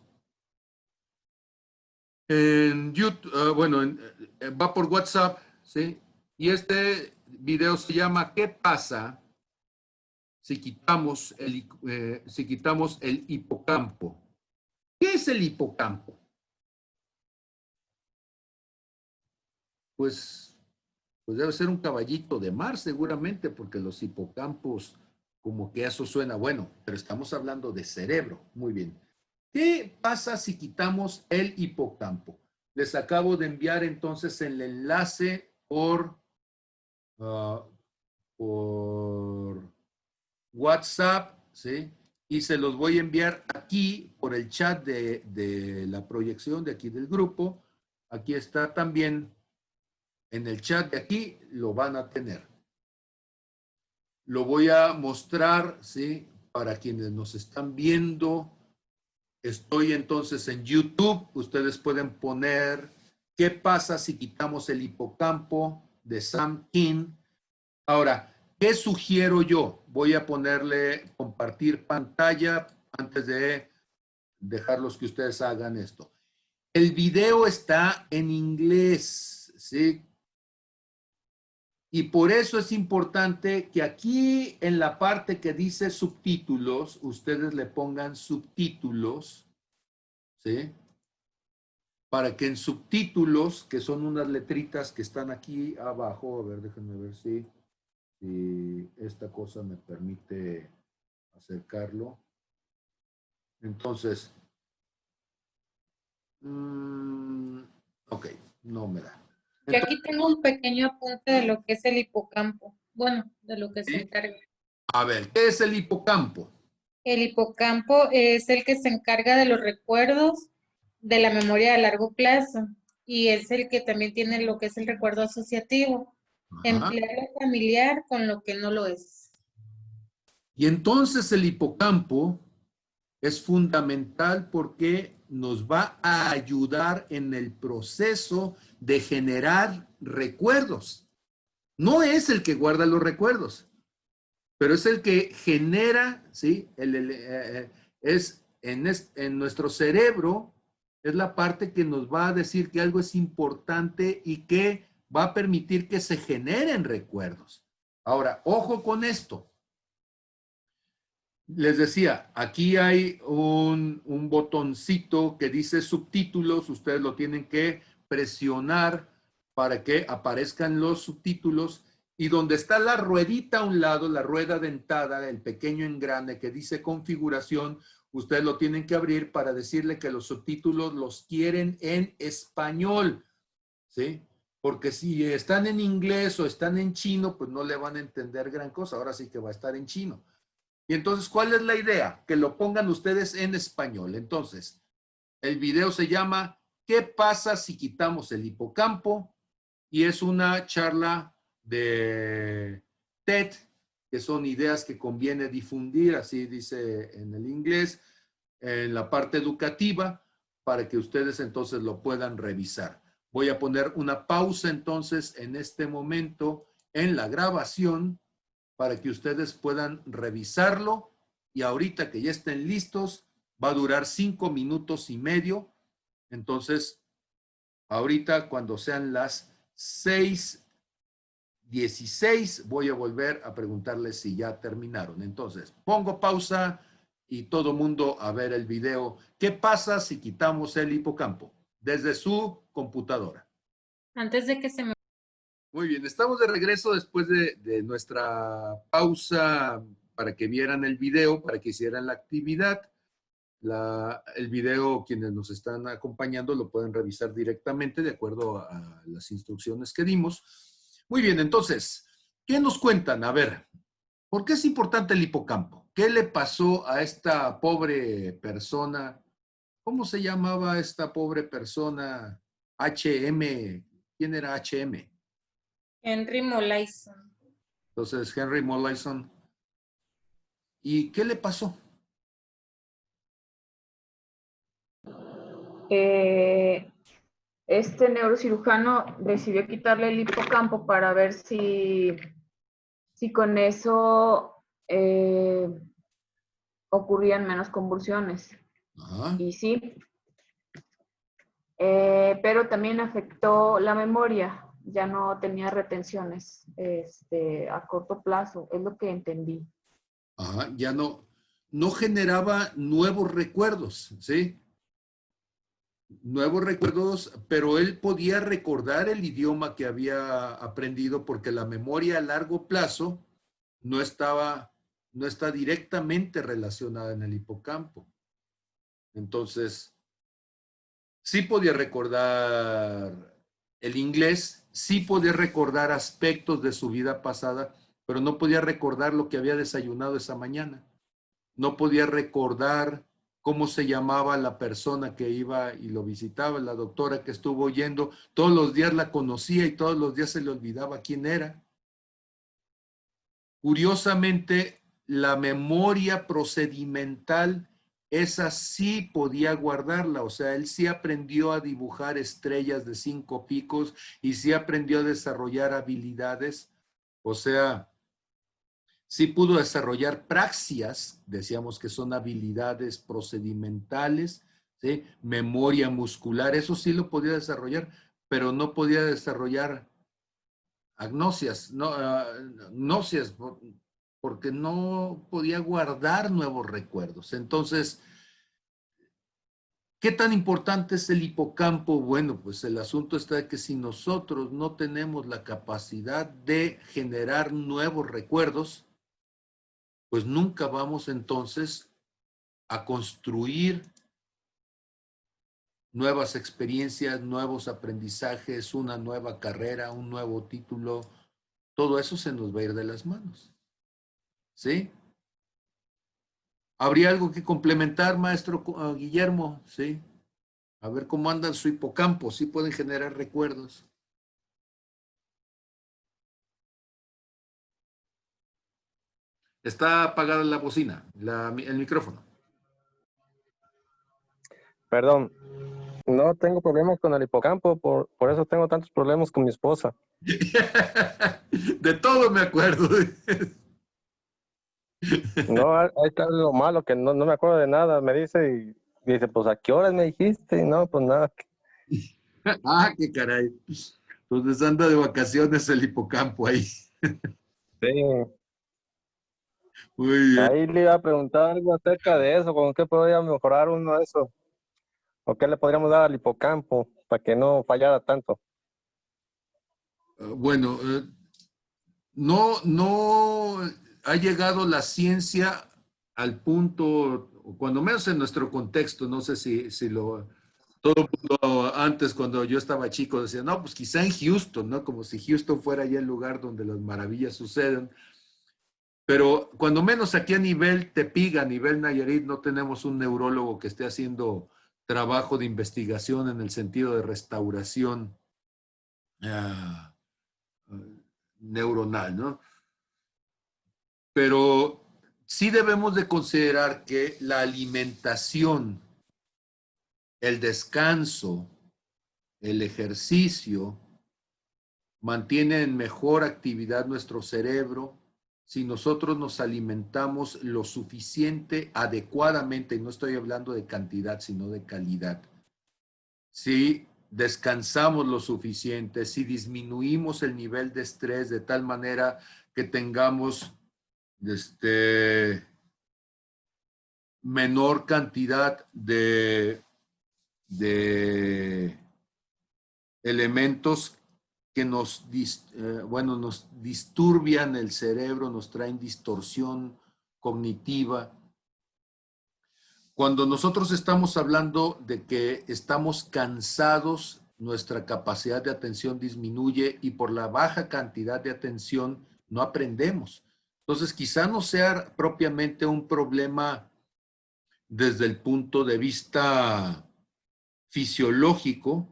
YouTube, bueno, va por WhatsApp, ¿sí? Y este video se llama ¿Qué pasa si quitamos el hipocampo? ¿Qué es el hipocampo? Pues debe ser un caballito de mar seguramente, porque los hipocampos, como que eso suena bueno, pero estamos hablando de cerebro. Muy bien. ¿Qué pasa si quitamos el hipocampo? Les acabo de enviar entonces el enlace por WhatsApp, ¿sí? Y se los voy a enviar aquí por el chat de la proyección de aquí del grupo. Aquí está también en el chat de aquí, lo van a tener. Lo voy a mostrar, ¿sí? Para quienes nos están viendo. Estoy entonces en YouTube. Ustedes pueden poner ¿qué pasa si quitamos el hipocampo de Sam King? Ahora, ¿qué sugiero yo? Voy a ponerle compartir pantalla antes de dejarlos que ustedes hagan esto. El video está en inglés, ¿sí? Y por eso es importante que aquí en la parte que dice subtítulos, ustedes le pongan subtítulos, ¿sí? Para que en subtítulos, que son unas letritas que están aquí abajo, a ver, déjenme ver si esta cosa me permite acercarlo. Entonces, ok, no me da. Yo aquí tengo un pequeño apunte de lo que es el hipocampo. Bueno, de lo que se encarga. A ver, ¿qué es el hipocampo? El hipocampo es el que se encarga de los recuerdos, de la memoria a largo plazo, y es el que también tiene lo que es el recuerdo asociativo. Ajá. Emplear lo familiar con lo que no lo es. Y entonces el hipocampo es fundamental porque nos va a ayudar en el proceso de generar recuerdos. No es el que guarda los recuerdos, pero es el que genera, ¿sí? En nuestro cerebro, es la parte que nos va a decir que algo es importante y que va a permitir que se generen recuerdos. Ahora, ojo con esto. Les decía, aquí hay un botoncito que dice subtítulos. Ustedes lo tienen que presionar para que aparezcan los subtítulos. Y donde está la ruedita a un lado, la rueda dentada, el pequeño engrane que dice configuración, ustedes lo tienen que abrir para decirle que los subtítulos los quieren en español, ¿sí? Porque si están en inglés o están en chino, pues no le van a entender gran cosa. Ahora sí que va a estar en chino. Y entonces, ¿cuál es la idea? Que lo pongan ustedes en español. Entonces, el video se llama ¿Qué pasa si quitamos el hipocampo? Y es una charla de TED, que son ideas que conviene difundir, así dice en el inglés, en la parte educativa, para que ustedes entonces lo puedan revisar. Voy a poner una pausa entonces en este momento en la grabación para que ustedes puedan revisarlo y ahorita que ya estén listos, va a durar 5 minutos y medio. Entonces, ahorita cuando sean las 6:16, voy a volver a preguntarles si ya terminaron. Entonces, pongo pausa y todo mundo a ver el video. ¿Qué pasa si quitamos el hipocampo desde su computadora? Antes de que se me... Muy bien, estamos de regreso después de nuestra pausa para que vieran el video, para que hicieran la actividad. El video, quienes nos están acompañando, lo pueden revisar directamente de acuerdo a las instrucciones que dimos. Muy bien, entonces, ¿qué nos cuentan? A ver, ¿por qué es importante el hipocampo? ¿Qué le pasó a esta pobre persona? ¿Cómo se llamaba esta pobre persona? HM. ¿Quién era HM? Henry Molaison. Entonces, Henry Molaison. ¿Y qué le pasó? Este neurocirujano decidió quitarle el hipocampo para ver si con eso ocurrían menos convulsiones. Ajá. Y sí, pero también afectó la memoria. Ya no tenía retenciones a corto plazo, es lo que entendí. Ajá, ya no generaba nuevos recuerdos, ¿sí? Nuevos recuerdos, pero él podía recordar el idioma que había aprendido porque la memoria a largo plazo no está directamente relacionada en el hipocampo. Entonces, sí podía recordar el inglés, sí podía recordar aspectos de su vida pasada, pero no podía recordar lo que había desayunado esa mañana. No podía recordar cómo se llamaba la persona que iba y lo visitaba, la doctora que estuvo oyendo. Todos los días la conocía y todos los días se le olvidaba quién era. Curiosamente, la memoria procedimental, esa sí podía guardarla. O sea, él sí aprendió a dibujar estrellas de 5 picos y sí aprendió a desarrollar habilidades. O sea, sí pudo desarrollar praxias, decíamos que son habilidades procedimentales, ¿sí? Memoria muscular, eso sí lo podía desarrollar, pero no podía desarrollar agnosias, gnosias, porque no podía guardar nuevos recuerdos. Entonces, ¿qué tan importante es el hipocampo? Bueno, pues el asunto está de que si nosotros no tenemos la capacidad de generar nuevos recuerdos, pues nunca vamos entonces a construir nuevas experiencias, nuevos aprendizajes, una nueva carrera, un nuevo título. Todo eso se nos va a ir de las manos. ¿Sí? ¿Habría algo que complementar, maestro Guillermo? ¿Sí? A ver cómo anda su hipocampo. ¿Sí pueden generar recuerdos? Está apagada la bocina, el micrófono. Perdón, no tengo problemas con el hipocampo, por eso tengo tantos problemas con mi esposa. De todo me acuerdo. No, ahí está lo malo, que no me acuerdo de nada. Me dice y dice, pues, ¿a qué horas me dijiste? Y no, pues nada. Ah, qué caray. Entonces anda de vacaciones el hipocampo ahí. Sí. Muy bien. Ahí le iba a preguntar algo acerca de eso, ¿con qué podría mejorar uno eso? ¿O qué le podríamos dar al hipocampo para que no fallara tanto? Bueno, no ha llegado la ciencia al punto, o cuando menos en nuestro contexto, no sé si todo el mundo antes, cuando yo estaba chico, decía, no, pues quizá en Houston, ¿no? Como si Houston fuera ya el lugar donde las maravillas suceden. Pero cuando menos aquí a nivel Tepic, a nivel Nayarit, no tenemos un neurólogo que esté haciendo trabajo de investigación en el sentido de restauración neuronal, ¿no? Pero sí debemos de considerar que la alimentación el descanso, el ejercicio, mantiene en mejor actividad nuestro cerebro si nosotros nos alimentamos lo suficiente, adecuadamente, y no estoy hablando de cantidad, sino de calidad. Si descansamos lo suficiente, si disminuimos el nivel de estrés de tal manera que tengamos menor cantidad de elementos que nos disturbian el cerebro, nos traen distorsión cognitiva. Cuando nosotros estamos hablando de que estamos cansados, nuestra capacidad de atención disminuye y por la baja cantidad de atención no aprendemos. Entonces, quizá no sea propiamente un problema desde el punto de vista fisiológico,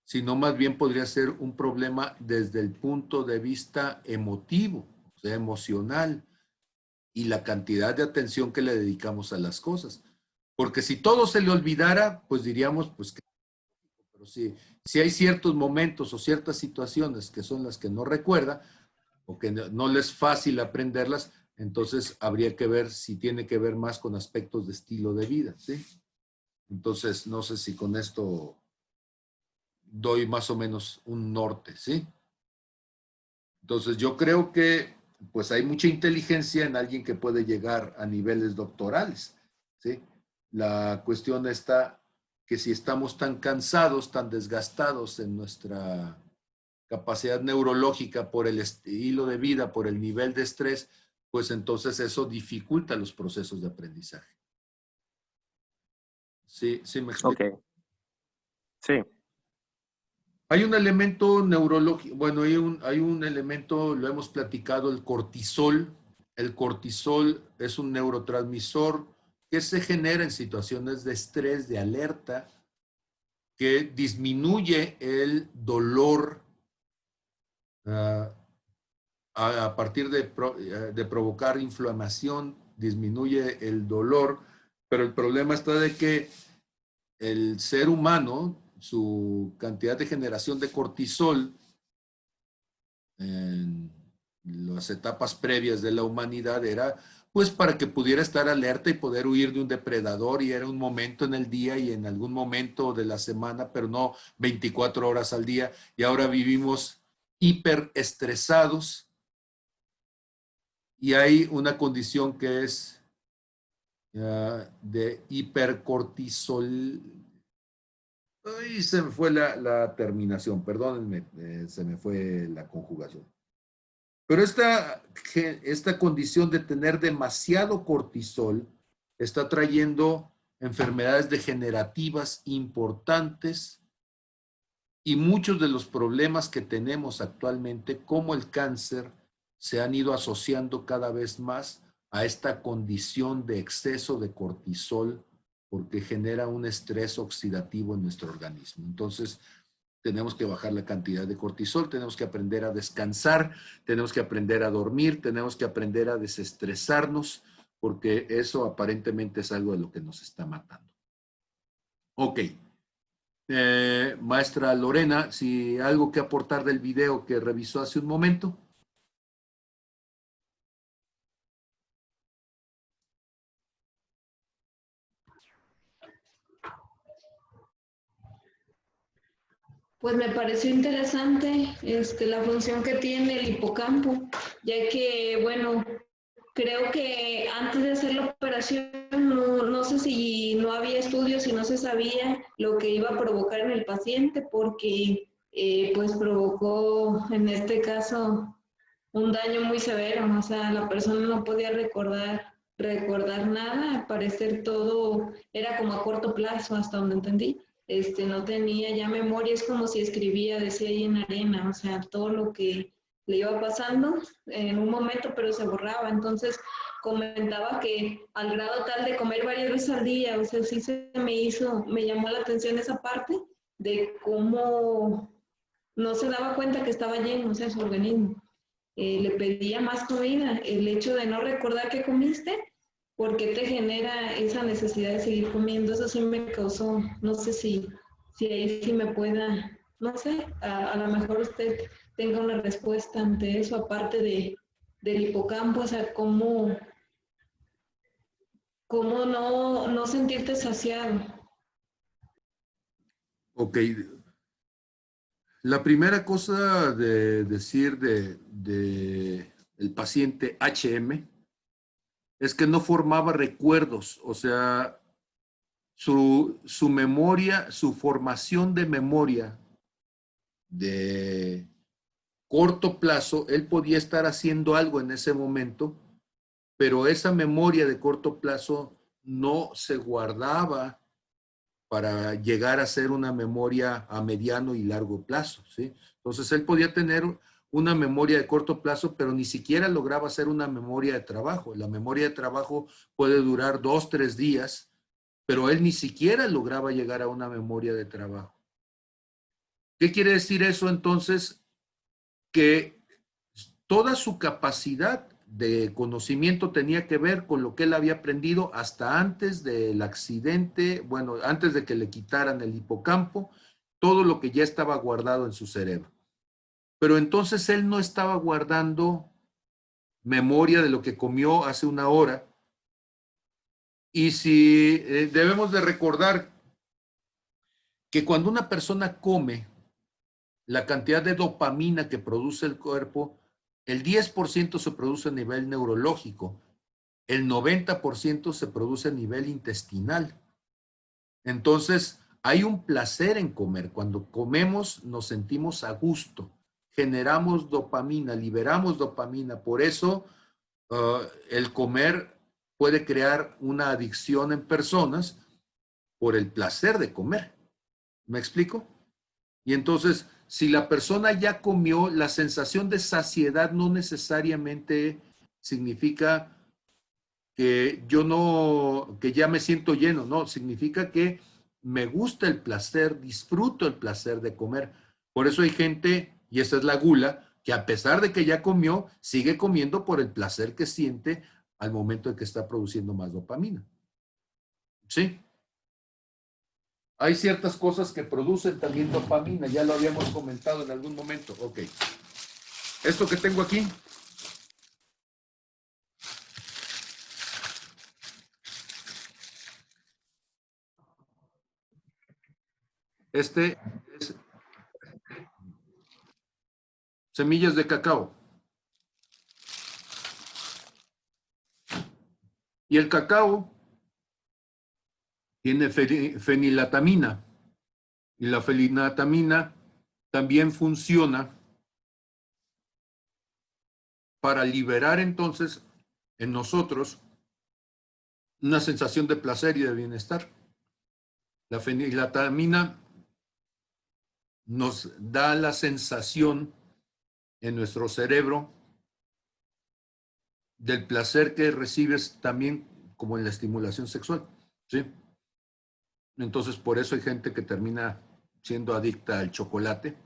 sino más bien podría ser un problema desde el punto de vista emotivo, o sea, emocional, y la cantidad de atención que le dedicamos a las cosas. Porque si todo se le olvidara, pues diríamos, pues que... Pero si hay ciertos momentos o ciertas situaciones que son las que no recuerda, o que no le es fácil aprenderlas, entonces habría que ver si tiene que ver más con aspectos de estilo de vida, ¿sí? Entonces, no sé si con esto doy más o menos un norte, ¿sí? Entonces, yo creo que pues hay mucha inteligencia en alguien que puede llegar a niveles doctorales, ¿sí? La cuestión está que si estamos tan cansados, tan desgastados en nuestra capacidad neurológica por el estilo de vida, por el nivel de estrés, pues entonces eso dificulta los procesos de aprendizaje. ¿Sí, sí me explico? Ok. Sí. Hay un elemento neurológico, bueno, hay un elemento, lo hemos platicado, el cortisol. El cortisol es un neurotransmisor que se genera en situaciones de estrés, de alerta, que disminuye el dolor a partir de provocar inflamación, disminuye el dolor, pero el problema está de que el ser humano, su cantidad de generación de cortisol en las etapas previas de la humanidad era pues para que pudiera estar alerta y poder huir de un depredador, y era un momento en el día y en algún momento de la semana, pero no 24 horas al día, y ahora vivimos hiperestresados y hay una condición que es de hipercortisol. Ay, se me fue la terminación, perdónenme, se me fue la conjugación. Pero esta condición de tener demasiado cortisol está trayendo enfermedades degenerativas importantes, y muchos de los problemas que tenemos actualmente, como el cáncer, se han ido asociando cada vez más a esta condición de exceso de cortisol, porque genera un estrés oxidativo en nuestro organismo. Entonces, tenemos que bajar la cantidad de cortisol, tenemos que aprender a descansar, tenemos que aprender a dormir, tenemos que aprender a desestresarnos, porque eso aparentemente es algo de lo que nos está matando. Ok. Maestra Lorena, si algo que aportar del video que revisó hace un momento. Pues me pareció interesante la función que tiene el hipocampo, ya que, bueno, creo que antes de hacer la operación, no sé si no había estudios y no se sabía lo que iba a provocar en el paciente, porque pues provocó en este caso un daño muy severo. O sea, la persona no podía recordar nada, al parecer todo era como a corto plazo, hasta donde entendí. No tenía ya memoria, es como si escribía, decía ahí en arena, o sea, todo lo que le iba pasando en un momento, pero se borraba. Entonces comentaba que al grado tal de comer varias veces al día, o sea, sí me llamó la atención esa parte de cómo no se daba cuenta que estaba lleno, o sea, su organismo. Le pedía más comida. El hecho de no recordar qué comiste ¿por qué te genera esa necesidad de seguir comiendo? Eso sí me causó, no sé si ahí sí me pueda, no sé, a lo mejor usted tenga una respuesta ante eso, aparte del hipocampo, o sea, cómo no sentirte saciado. Ok. La primera cosa de decir de el paciente HM es que no formaba recuerdos, o sea, su memoria, su formación de memoria de corto plazo, él podía estar haciendo algo en ese momento, pero esa memoria de corto plazo no se guardaba para llegar a ser una memoria a mediano y largo plazo, ¿sí? Entonces él podía tener una memoria de corto plazo, pero ni siquiera lograba hacer una memoria de trabajo. La memoria de trabajo puede durar 2, 3 días, pero él ni siquiera lograba llegar a una memoria de trabajo. ¿Qué quiere decir eso entonces? Que toda su capacidad de conocimiento tenía que ver con lo que él había aprendido hasta antes del accidente, bueno, antes de que le quitaran el hipocampo, todo lo que ya estaba guardado en su cerebro. Pero entonces él no estaba guardando memoria de lo que comió hace una hora. Y si debemos de recordar que cuando una persona come, la cantidad de dopamina que produce el cuerpo, el 10% se produce a nivel neurológico, el 90% se produce a nivel intestinal. Entonces, hay un placer en comer. Cuando comemos nos sentimos a gusto, generamos dopamina, liberamos dopamina. Por eso el comer puede crear una adicción en personas por el placer de comer. ¿Me explico? Y entonces, si la persona ya comió, la sensación de saciedad no necesariamente significa que yo no, que ya me siento lleno, no, significa que me gusta el placer, disfruto el placer de comer. Por eso hay gente, y esa es la gula, que a pesar de que ya comió, sigue comiendo por el placer que siente al momento de que está produciendo más dopamina. ¿Sí? Hay ciertas cosas que producen también dopamina, ya lo habíamos comentado en algún momento. Ok. Esto que tengo aquí, este es semillas de cacao. Y el cacao tiene fenilatamina. Y la fenilatamina también funciona para liberar entonces en nosotros una sensación de placer y de bienestar. La fenilatamina nos da la sensación en nuestro cerebro del placer que recibes también como en la estimulación sexual, ¿sí? Entonces, por eso hay gente que termina siendo adicta al chocolate.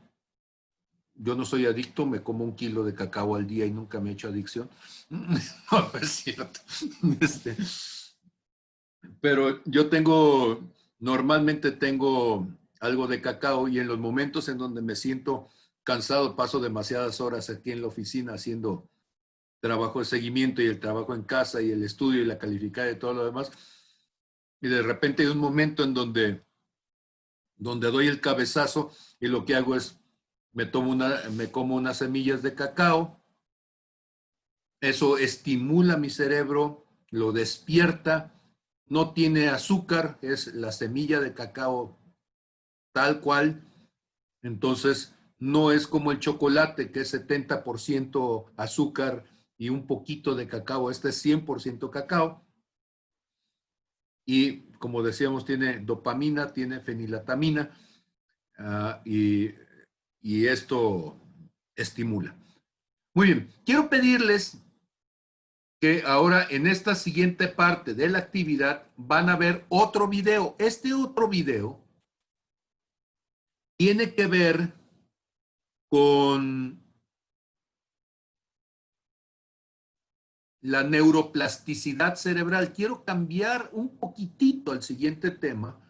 Yo no soy adicto, me como 1 kilo de cacao al día y nunca me he hecho adicción. No, es cierto. Este, pero yo normalmente tengo algo de cacao y en los momentos en donde me siento cansado, paso demasiadas horas aquí en la oficina haciendo trabajo de seguimiento y el trabajo en casa y el estudio y la calificada y todo lo demás. Y de repente hay un momento en donde doy el cabezazo y lo que hago es me como unas semillas de cacao. Eso estimula mi cerebro, lo despierta, no tiene azúcar, es la semilla de cacao tal cual. Entonces, no es como el chocolate, que es 70% azúcar y un poquito de cacao. Este es 100% cacao. Y como decíamos, tiene dopamina, tiene fenilatamina y esto estimula. Muy bien, quiero pedirles que ahora en esta siguiente parte de la actividad van a ver otro video. Este otro video tiene que ver con la neuroplasticidad cerebral. Quiero cambiar un poquitito al siguiente tema,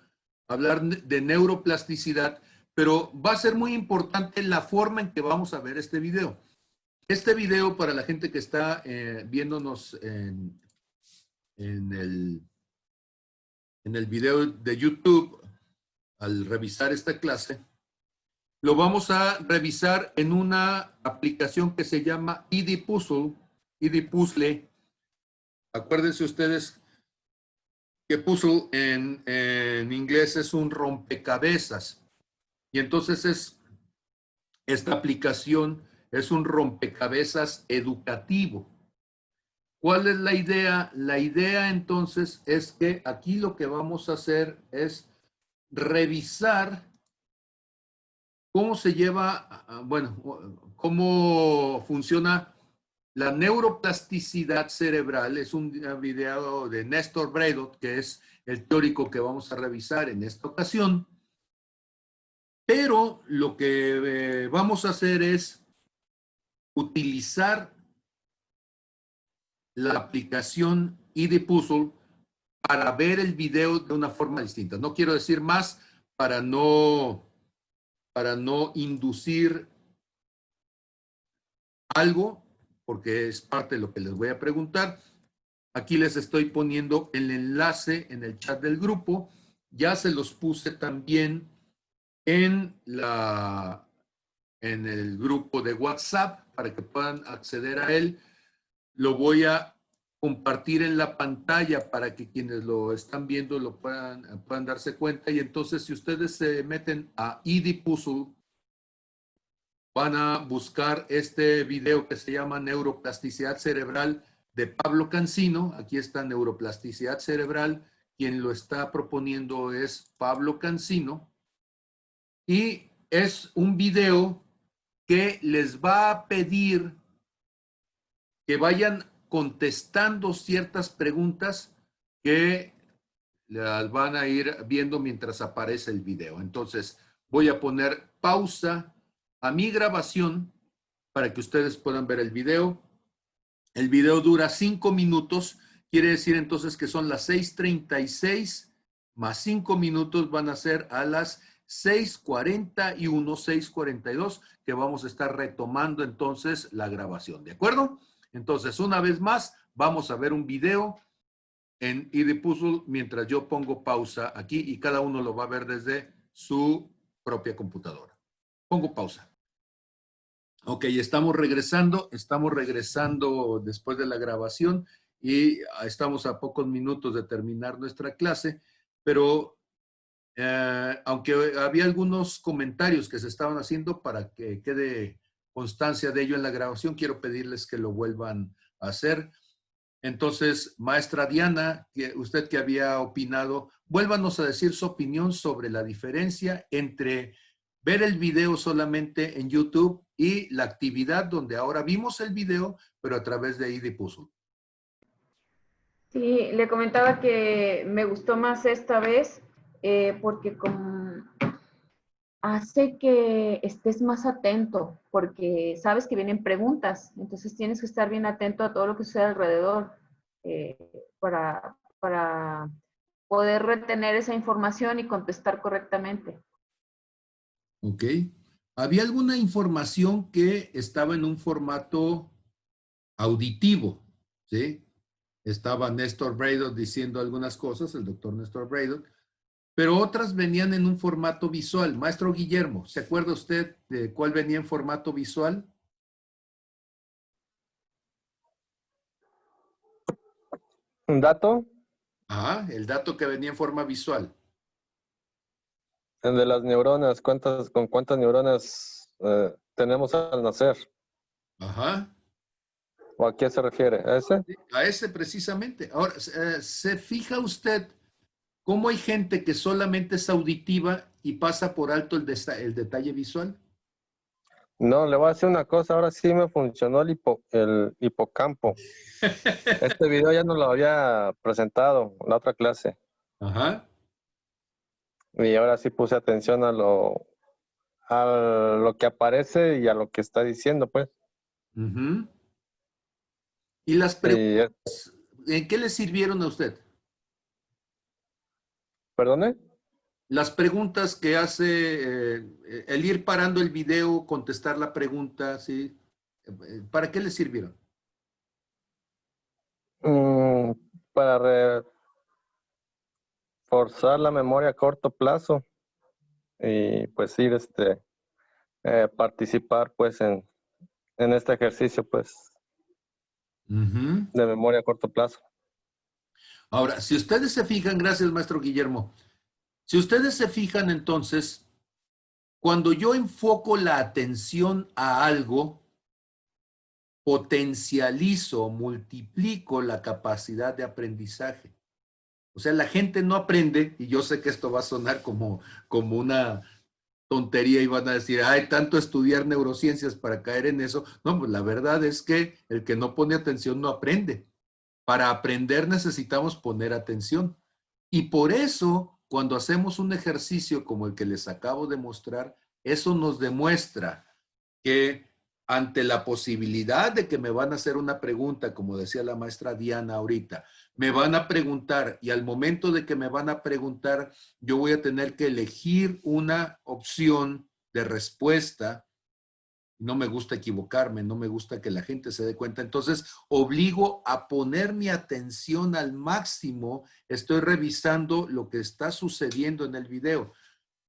hablar de neuroplasticidad, pero va a ser muy importante la forma en que vamos a ver este video. Este video, para la gente que está viéndonos en el video de YouTube, al revisar esta clase, lo vamos a revisar en una aplicación que se llama Edpuzzle. Acuérdense ustedes que puzzle en inglés es un rompecabezas. Y entonces esta aplicación es un rompecabezas educativo. ¿Cuál es la idea? La idea entonces es que aquí lo que vamos a hacer es revisar cómo se lleva, bueno, cómo funciona la neuroplasticidad cerebral. Es un video de Néstor Braidot, que es el teórico que vamos a revisar en esta ocasión. Pero lo que vamos a hacer es utilizar la aplicación Edpuzzle para ver el video de una forma distinta. No quiero decir más para no inducir algo, porque es parte de lo que les voy a preguntar. Aquí les estoy poniendo el enlace en el chat del grupo. Ya se los puse también en el grupo de WhatsApp para que puedan acceder a él. Lo voy a compartir en la pantalla para que quienes lo están viendo lo puedan darse cuenta. Y entonces, si ustedes se meten a Edpuzzle, van a buscar este video que se llama Neuroplasticidad Cerebral de Pablo Cancino. Aquí está Neuroplasticidad Cerebral. Quien lo está proponiendo es Pablo Cancino. Y es un video que les va a pedir que vayan contestando ciertas preguntas que las van a ir viendo mientras aparece el video. Entonces, voy a poner pausa a mi grabación para que ustedes puedan ver el video. El video dura 5 minutos. Quiere decir entonces que son las 6:36 más 5 minutos van a ser a las 6:41, 6:42, que vamos a estar retomando entonces la grabación. ¿De acuerdo? Entonces, una vez más, vamos a ver un video en Edpuzzle mientras yo pongo pausa aquí y cada uno lo va a ver desde su propia computadora. Pongo pausa. Ok, estamos regresando después de la grabación y estamos a pocos minutos de terminar nuestra clase, pero aunque había algunos comentarios que se estaban haciendo para que quede constancia de ello en la grabación, quiero pedirles que lo vuelvan a hacer. Entonces, maestra Diana, usted que había opinado, vuélvanos a decir su opinión sobre la diferencia entre ver el video solamente en YouTube y la actividad donde ahora vimos el video, pero a través de Edpuzzle. Sí, le comentaba que me gustó más esta vez porque como hace que estés más atento, porque sabes que vienen preguntas, entonces tienes que estar bien atento a todo lo que sucede alrededor para poder retener esa información y contestar correctamente. Ok. Había alguna información que estaba en un formato auditivo, ¿sí? Estaba Néstor Braidot diciendo algunas cosas, el doctor Néstor Braidot, pero otras venían en un formato visual. Maestro Guillermo, ¿se acuerda usted de cuál venía en formato visual? ¿Un dato? Ah, el dato que venía en forma visual. El de las neuronas, con cuántas neuronas tenemos al nacer. Ajá. ¿O a qué se refiere? ¿A ese? A ese precisamente. Ahora, ¿se fija usted cómo hay gente que solamente es auditiva y pasa por alto el detalle visual? No, le voy a decir una cosa, ahora sí me funcionó el hipocampo. Este video ya no lo había presentado, la otra clase. Ajá. Y ahora sí puse atención a lo que aparece y a lo que está diciendo, pues. Uh-huh. ¿Y las preguntas, Y, en qué le sirvieron a usted? ¿perdone? Las preguntas que hace, el ir parando el video, contestar la pregunta, ¿sí? ¿Para qué le sirvieron? Mm, para reforzar la memoria a corto plazo y pues ir participar pues en este ejercicio pues Ujú. de memoria a corto plazo. Ahora, si ustedes se fijan, gracias, maestro Guillermo, si ustedes se fijan entonces, cuando yo enfoco la atención a algo, potencializo, multiplico la capacidad de aprendizaje. O sea, la gente no aprende, y yo sé que esto va a sonar como una tontería y van a decir, ay, tanto estudiar neurociencias para caer en eso. No, pues la verdad es que el que no pone atención no aprende. Para aprender necesitamos poner atención. Y por eso, cuando hacemos un ejercicio como el que les acabo de mostrar, eso nos demuestra que ante la posibilidad de que me van a hacer una pregunta, como decía la maestra Diana ahorita, me van a preguntar y al momento de que me van a preguntar, yo voy a tener que elegir una opción de respuesta. No me gusta equivocarme, no me gusta que la gente se dé cuenta. Entonces, obligo a poner mi atención al máximo. Estoy revisando lo que está sucediendo en el video.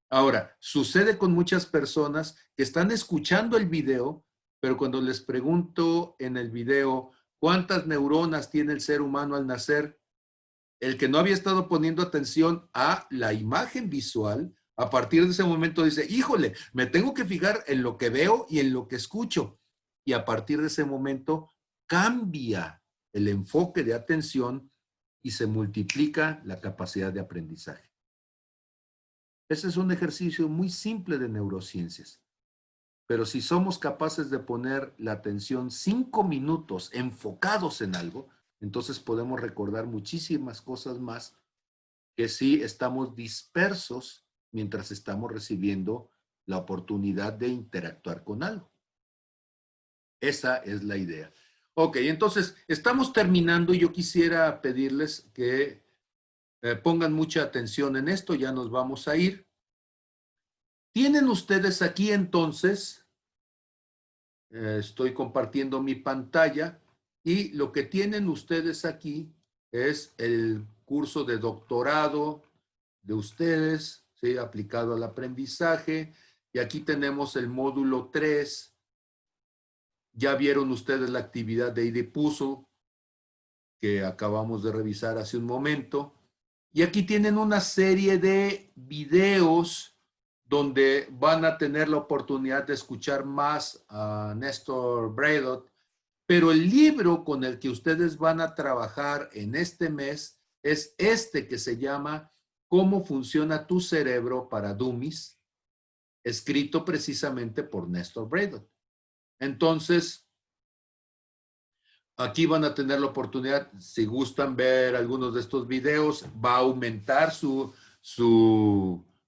Ahora, sucede con muchas personas que están escuchando el video, pero cuando les pregunto en el video cuántas neuronas tiene el ser humano al nacer, el que no había estado poniendo atención a la imagen visual, a partir de ese momento dice, híjole, me tengo que fijar en lo que veo y en lo que escucho. Y a partir de ese momento cambia el enfoque de atención y se multiplica la capacidad de aprendizaje. Ese es un ejercicio muy simple de neurociencias. Pero si somos capaces de poner la atención 5 minutos enfocados en algo, entonces podemos recordar muchísimas cosas más que si estamos dispersos mientras estamos recibiendo la oportunidad de interactuar con algo. Esa es la idea. Ok, entonces estamos terminando y yo quisiera pedirles que pongan mucha atención en esto, ya nos vamos a ir. Tienen ustedes aquí entonces, estoy compartiendo mi pantalla y lo que tienen ustedes aquí es el curso de doctorado de ustedes, ¿sí? Aplicado al aprendizaje. Y aquí tenemos el módulo 3. Ya vieron ustedes la actividad de IDPUSO que acabamos de revisar hace un momento. Y aquí tienen una serie de videos donde van a tener la oportunidad de escuchar más a Néstor Bradot, pero el libro con el que ustedes van a trabajar en este mes es este que se llama ¿Cómo funciona tu cerebro para dummies?, escrito precisamente por Néstor Bradot. Entonces, aquí van a tener la oportunidad, si gustan ver algunos de estos videos, va a aumentar su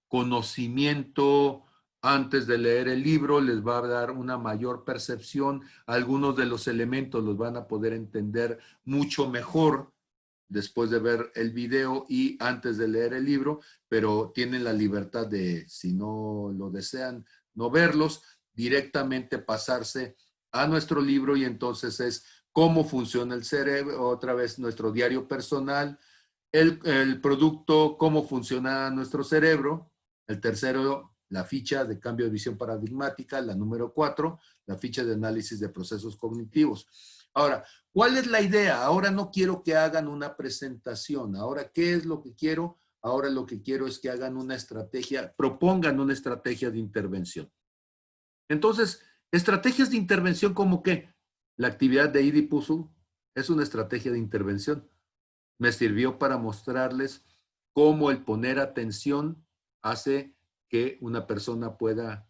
conocimiento antes de leer el libro, les va a dar una mayor percepción, algunos de los elementos los van a poder entender mucho mejor después de ver el video y antes de leer el libro, pero tienen la libertad de, si no lo desean, no verlos, directamente pasarse a nuestro libro y entonces es cómo funciona el cerebro, otra vez nuestro diario personal, el producto, cómo funciona nuestro cerebro, el tercero, la ficha de cambio de visión paradigmática, la número 4, la ficha de análisis de procesos cognitivos. Ahora, ¿cuál es la idea? Ahora no quiero que hagan una presentación. Ahora, ¿qué es lo que quiero? Ahora lo que quiero es que hagan una estrategia, propongan una estrategia de intervención. Entonces, estrategias de intervención como qué? La actividad de IDPUSU es una estrategia de intervención. Me sirvió para mostrarles cómo el poner atención hace que una persona pueda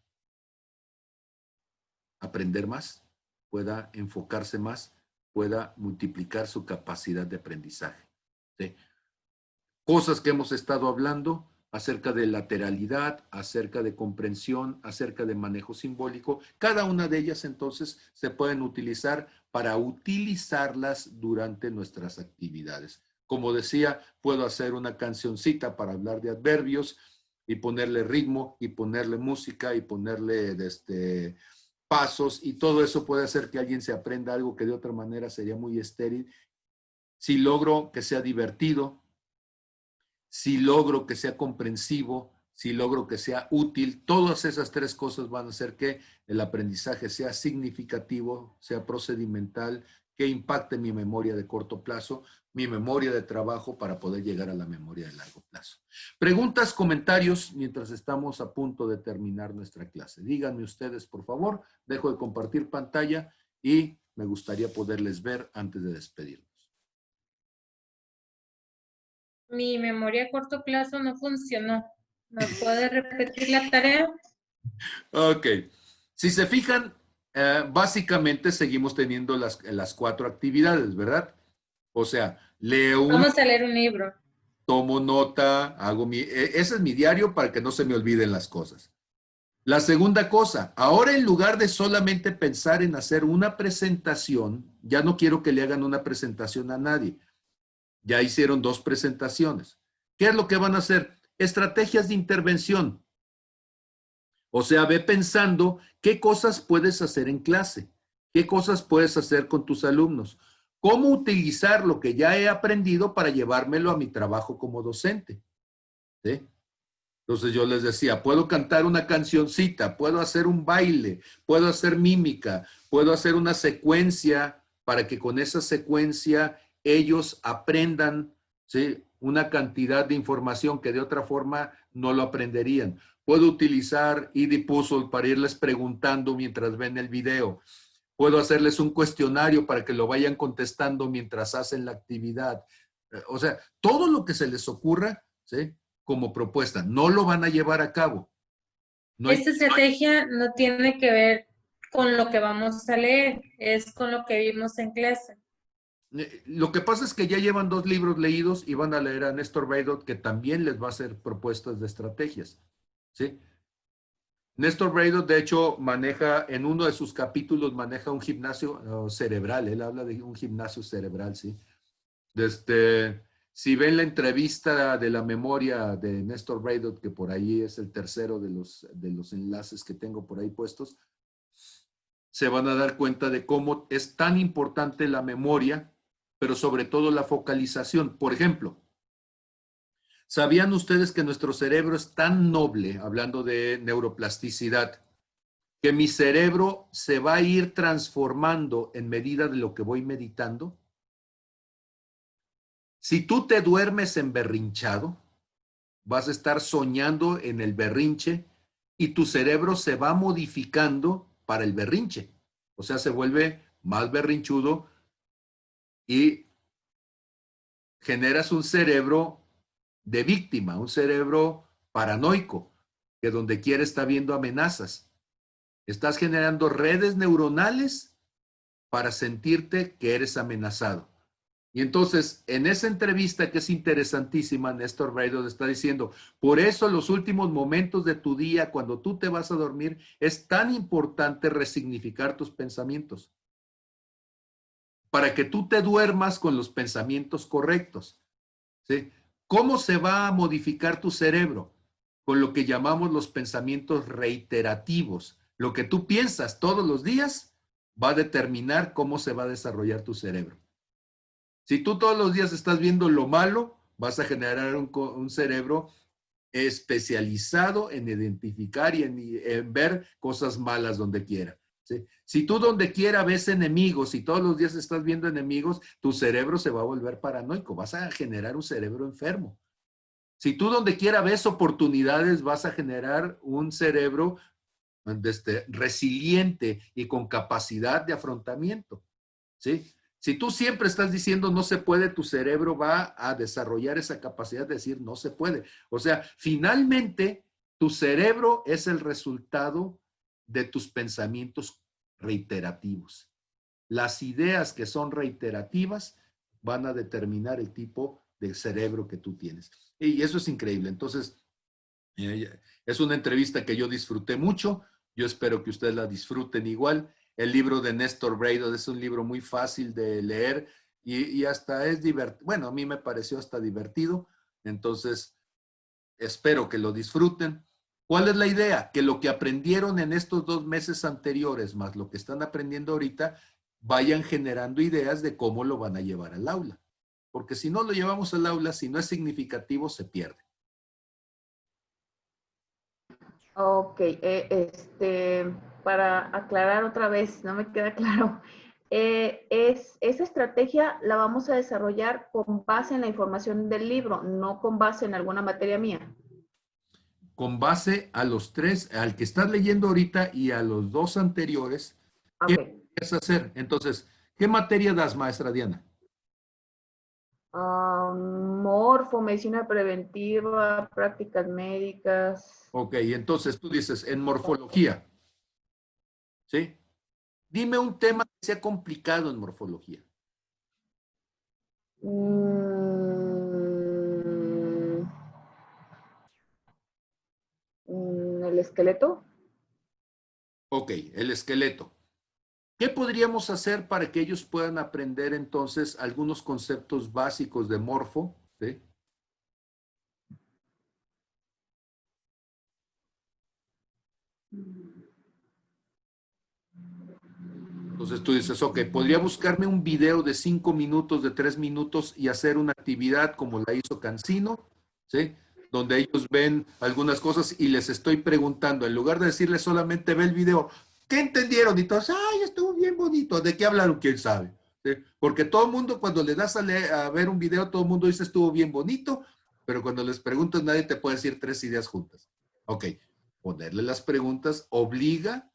aprender más, pueda enfocarse más, pueda multiplicar su capacidad de aprendizaje. ¿Sí? Cosas que hemos estado hablando, acerca de lateralidad, acerca de comprensión, acerca de manejo simbólico. Cada una de ellas entonces se pueden utilizar para utilizarlas durante nuestras actividades. Como decía, puedo hacer una cancioncita para hablar de adverbios y ponerle ritmo y ponerle música y ponerle pasos, y todo eso puede hacer que alguien se aprenda algo que de otra manera sería muy estéril. Si logro que sea divertido, si logro que sea comprensivo, si logro que sea útil, todas esas tres cosas van a hacer que el aprendizaje sea significativo, sea procedimental, que impacte mi memoria de corto plazo, mi memoria de trabajo para poder llegar a la memoria de largo plazo. Preguntas, comentarios, mientras estamos a punto de terminar nuestra clase. Díganme ustedes, por favor. Dejo de compartir pantalla y me gustaría poderles ver antes de despedirnos. Mi memoria a corto plazo no funcionó. ¿Me puede repetir la tarea? Ok. Si se fijan, básicamente seguimos teniendo las 4 actividades, ¿verdad? O sea, leo Vamos a leer un libro. tomo nota, ese es mi diario para que no se me olviden las cosas. La segunda cosa, ahora en lugar de solamente pensar en hacer una presentación, ya no quiero que le hagan una presentación a nadie. Ya hicieron 2 presentaciones. ¿Qué es lo que van a hacer? Estrategias de intervención. O sea, ve pensando qué cosas puedes hacer en clase, qué cosas puedes hacer con tus alumnos, cómo utilizar lo que ya he aprendido para llevármelo a mi trabajo como docente. ¿Sí? Entonces yo les decía, puedo cantar una cancioncita, puedo hacer un baile, puedo hacer mímica, puedo hacer una secuencia para que con esa secuencia ellos aprendan, ¿sí?, una cantidad de información que de otra forma no lo aprenderían. Puedo utilizar ID Puzzle para irles preguntando mientras ven el video. Puedo hacerles un cuestionario para que lo vayan contestando mientras hacen la actividad. O sea, todo lo que se les ocurra, ¿sí?, como propuesta. No lo van a llevar a cabo. Esta estrategia no tiene que ver con lo que vamos a leer, es con lo que vimos en clase. Lo que pasa es que ya llevan 2 libros leídos y van a leer a Néstor Braidot, que también les va a hacer propuestas de estrategias. ¿Sí? Néstor Braidot, de hecho, maneja, en uno de sus capítulos, maneja un gimnasio cerebral. Él habla de un gimnasio cerebral, ¿sí? Si ven la entrevista de la memoria de Néstor Braidot, que por ahí es el tercero de los enlaces que tengo por ahí puestos, se van a dar cuenta de cómo es tan importante la memoria, pero sobre todo la focalización. Por ejemplo, ¿sabían ustedes que nuestro cerebro es tan noble, hablando de neuroplasticidad, que mi cerebro se va a ir transformando en medida de lo que voy meditando? Si tú te duermes emberrinchado, vas a estar soñando en el berrinche y tu cerebro se va modificando para el berrinche. O sea, se vuelve más berrinchudo y generas un cerebro de víctima, un cerebro paranoico, que donde quiera está viendo amenazas. Estás generando redes neuronales para sentirte que eres amenazado. Y entonces, en esa entrevista que es interesantísima, Néstor Braidot está diciendo, por eso los últimos momentos de tu día, cuando tú te vas a dormir, es tan importante resignificar tus pensamientos, para que tú te duermas con los pensamientos correctos. ¿Sí? ¿Cómo se va a modificar tu cerebro? Con lo que llamamos los pensamientos reiterativos. Lo que tú piensas todos los días va a determinar cómo se va a desarrollar tu cerebro. Si tú todos los días estás viendo lo malo, vas a generar un cerebro especializado en identificar y en ver cosas malas donde quiera. ¿Sí? Si tú donde quiera ves enemigos y todos los días estás viendo enemigos, tu cerebro se va a volver paranoico, vas a generar un cerebro enfermo. Si tú donde quiera ves oportunidades, vas a generar un cerebro resiliente y con capacidad de afrontamiento. ¿Sí? Si tú siempre estás diciendo no se puede, tu cerebro va a desarrollar esa capacidad de decir no se puede. O sea, finalmente, tu cerebro es el resultado de tus pensamientos reiterativos. Las ideas que son reiterativas van a determinar el tipo de cerebro que tú tienes. Y eso es increíble. Entonces, Es una entrevista que yo disfruté mucho. Yo espero que ustedes la disfruten igual. El libro de Néstor Breidel es un libro muy fácil de leer y hasta es divertido. Bueno, a mí me pareció hasta divertido. Entonces, espero que lo disfruten. ¿Cuál es la idea? Que lo que aprendieron en estos 2 meses anteriores, más lo que están aprendiendo ahorita, vayan generando ideas de cómo lo van a llevar al aula. Porque si no lo llevamos al aula, si no es significativo, se pierde. Ok, para aclarar otra vez, no me queda claro. Esa estrategia la vamos a desarrollar con base en la información del libro, no con base en alguna materia mía. Con base a los 3, al que estás leyendo ahorita y a los 2 anteriores, ¿qué Ok. vas a hacer? Entonces, ¿qué materia das, maestra Diana? Morfo, medicina preventiva, prácticas médicas. Ok, entonces tú dices en morfología, ¿sí? Dime un tema que sea complicado en morfología. El esqueleto. Ok, el esqueleto. ¿Qué podríamos hacer para que ellos puedan aprender entonces algunos conceptos básicos de morfo? ¿Sí? Entonces tú dices, ok, podría buscarme un video de 5 minutos, de 3 minutos y hacer una actividad como la hizo Cancino, ¿sí? Donde ellos ven algunas cosas y les estoy preguntando, en lugar de decirles solamente ve el video, ¿qué entendieron? Y todos, ay, estuvo bien bonito. ¿De qué hablaron? ¿Quién sabe? ¿Sí? Porque todo el mundo, cuando le das a ver un video, todo el mundo dice estuvo bien bonito, pero cuando les preguntas, nadie te puede decir 3 ideas juntas. Ok, ponerle las preguntas obliga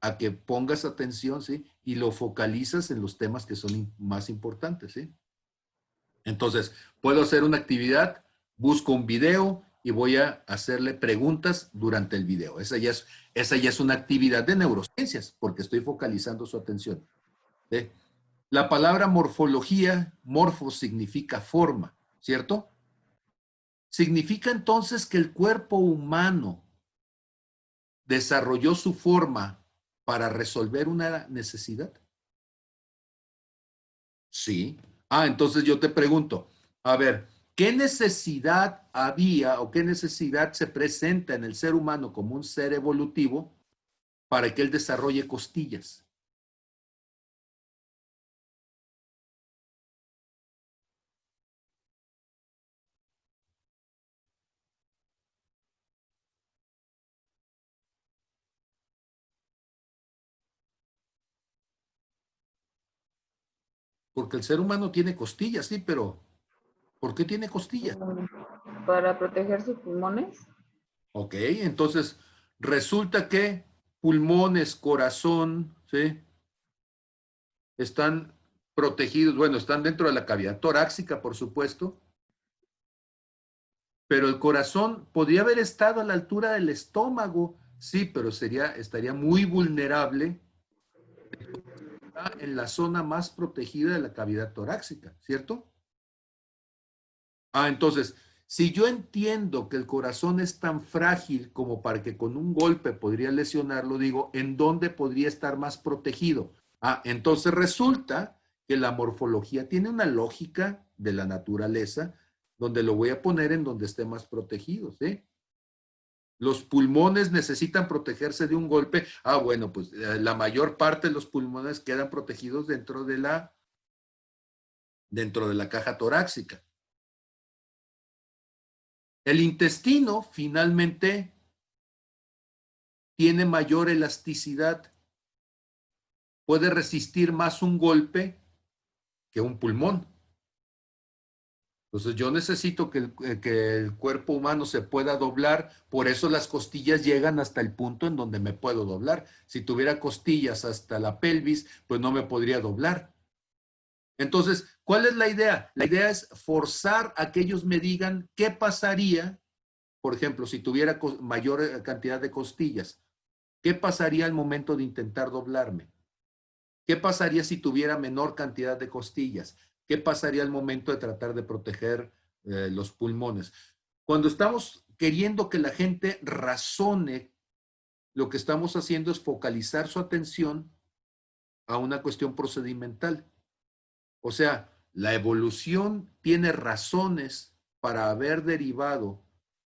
a que pongas atención, ¿sí? Y lo focalizas en los temas que son más importantes, ¿sí? Entonces, puedo hacer una actividad, busco un video y voy a hacerle preguntas durante el video. Esa ya es una actividad de neurociencias, porque estoy focalizando su atención, ¿sí? La palabra morfología, morfo significa forma, ¿cierto? Significa entonces que el cuerpo humano desarrolló su forma para resolver una necesidad. Sí. Ah, entonces yo te pregunto, a ver, ¿qué necesidad había o qué necesidad se presenta en el ser humano como un ser evolutivo para que él desarrolle costillas? Porque el ser humano tiene costillas, sí, pero ¿por qué tiene costillas? Para proteger sus pulmones. Ok, entonces resulta que pulmones, corazón, ¿sí? Están protegidos, bueno, están dentro de la cavidad torácica, por supuesto, pero el corazón podría haber estado a la altura del estómago, sí, pero estaría muy vulnerable en la zona más protegida de la cavidad torácica, ¿cierto? Ah, entonces, si yo entiendo que el corazón es tan frágil como para que con un golpe podría lesionarlo, digo, ¿en dónde podría estar más protegido? Ah, entonces resulta que la morfología tiene una lógica de la naturaleza donde lo voy a poner en donde esté más protegido, ¿sí? Los pulmones necesitan protegerse de un golpe. Ah, bueno, pues la mayor parte de los pulmones quedan protegidos dentro de la caja torácica. El intestino finalmente tiene mayor elasticidad, puede resistir más un golpe que un pulmón. Entonces yo necesito que el cuerpo humano se pueda doblar, por eso las costillas llegan hasta el punto en donde me puedo doblar. Si tuviera costillas hasta la pelvis, pues no me podría doblar. Entonces, ¿cuál es la idea? La idea es forzar a que ellos me digan qué pasaría, por ejemplo, si tuviera mayor cantidad de costillas. ¿Qué pasaría al momento de intentar doblarme? ¿Qué pasaría si tuviera menor cantidad de costillas? ¿Qué pasaría al momento de tratar de proteger los pulmones? Cuando estamos queriendo que la gente razone, lo que estamos haciendo es focalizar su atención a una cuestión procedimental. O sea, la evolución tiene razones para haber derivado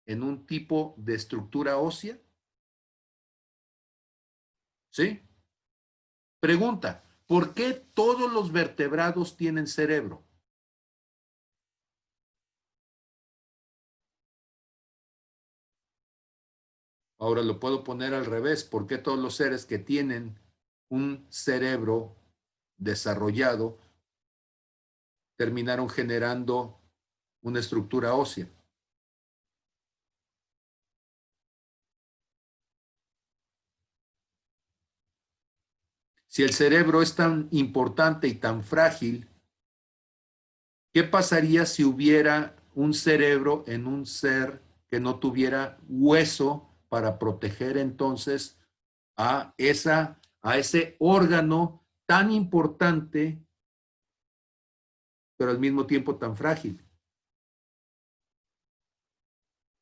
en un tipo de estructura ósea. ¿Sí? Pregunta, ¿por qué todos los vertebrados tienen cerebro? Ahora lo puedo poner al revés. ¿Por qué todos los seres que tienen un cerebro desarrollado terminaron generando una estructura ósea? Si el cerebro es tan importante y tan frágil, ¿qué pasaría si hubiera un cerebro en un ser que no tuviera hueso para proteger entonces a ese órgano tan importante, pero al mismo tiempo tan frágil?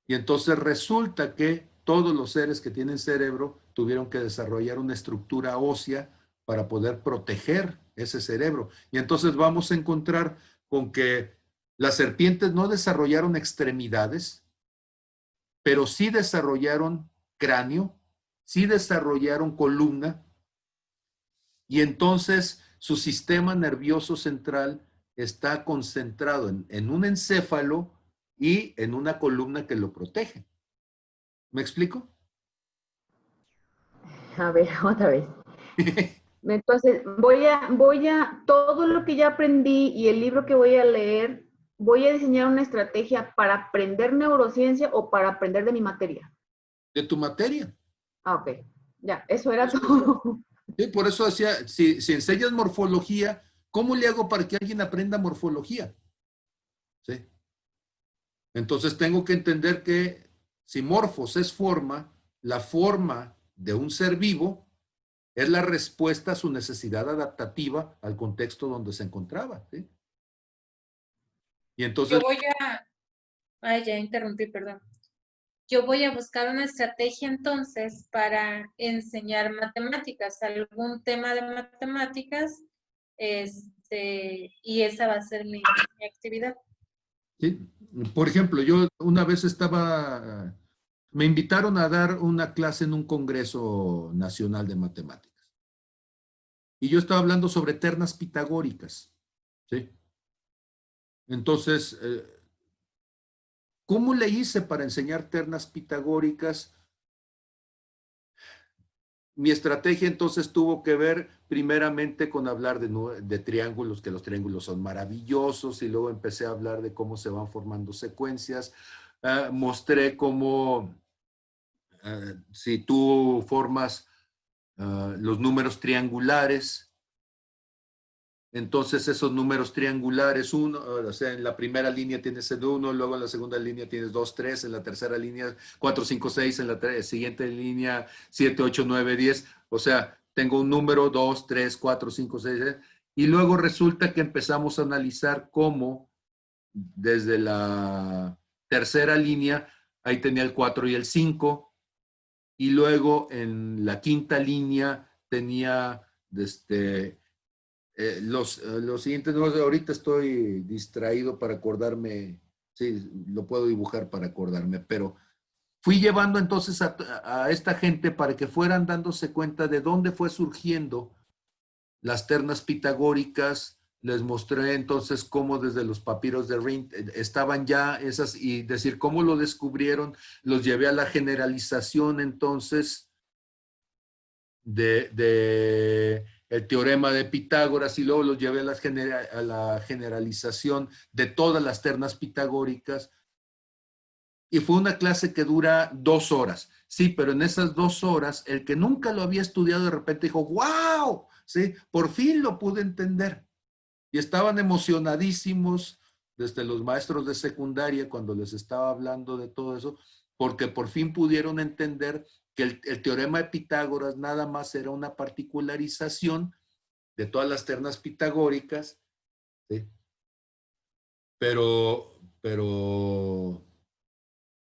Y entonces resulta que todos los seres que tienen cerebro tuvieron que desarrollar una estructura ósea para poder proteger ese cerebro. Y entonces vamos a encontrar con que las serpientes no desarrollaron extremidades, pero sí desarrollaron cráneo, sí desarrollaron columna, y entonces su sistema nervioso central está concentrado en un encéfalo y en una columna que lo protege. ¿Me explico? A ver, otra vez. Entonces, todo lo que ya aprendí y el libro que voy a leer, voy a diseñar una estrategia para aprender neurociencia o para aprender de mi materia. De tu materia. Ah, ok. Ya, eso era todo. Sí, por eso decía, si enseñas morfología, ¿cómo le hago para que alguien aprenda morfología? ¿Sí? Entonces tengo que entender que si morfos es forma, la forma de un ser vivo es la respuesta a su necesidad adaptativa al contexto donde se encontraba. ¿Sí? Y entonces... Yo voy a... Ay, ya interrumpí, perdón. Yo voy a buscar una estrategia entonces para enseñar matemáticas, algún tema de matemáticas, y esa va a ser mi actividad. ¿Sí? Por ejemplo, yo una vez me invitaron a dar una clase en un congreso nacional de matemáticas. Y yo estaba hablando sobre ternas pitagóricas. ¿Sí? Entonces, ¿cómo le hice para enseñar ternas pitagóricas? Mi estrategia entonces tuvo que ver primeramente con hablar de triángulos, que los triángulos son maravillosos, y luego empecé a hablar de cómo se van formando secuencias. Mostré cómo si tú formas los números triangulares, entonces esos números triangulares, o sea, en la primera línea tienes el 1, luego en la segunda línea tienes 2, 3, en la tercera línea 4, 5, 6, en la siguiente línea 7, 8, 9, 10. O sea, tengo un número 2, 3, 4, 5, 6, y luego resulta que empezamos a analizar cómo desde la tercera línea, ahí tenía el 4 y el 5, y luego en la quinta línea tenía los siguientes números. Ahorita estoy distraído para acordarme, sí, lo puedo dibujar para acordarme, pero fui llevando entonces a esta gente para que fueran dándose cuenta de dónde fue surgiendo las ternas pitagóricas. Les mostré entonces cómo desde los papiros de Rhind estaban ya esas, y decir cómo lo descubrieron. Los llevé a la generalización entonces de el teorema de Pitágoras, y luego los llevé a la generalización de todas las ternas pitagóricas. Y fue una clase que dura 2 horas. Sí, pero en esas 2 horas, el que nunca lo había estudiado de repente dijo, ¡wow! Sí, por fin lo pude entender. Y estaban emocionadísimos desde los maestros de secundaria cuando les estaba hablando de todo eso, porque por fin pudieron entender que el teorema de Pitágoras nada más era una particularización de todas las ternas pitagóricas, ¿sí? pero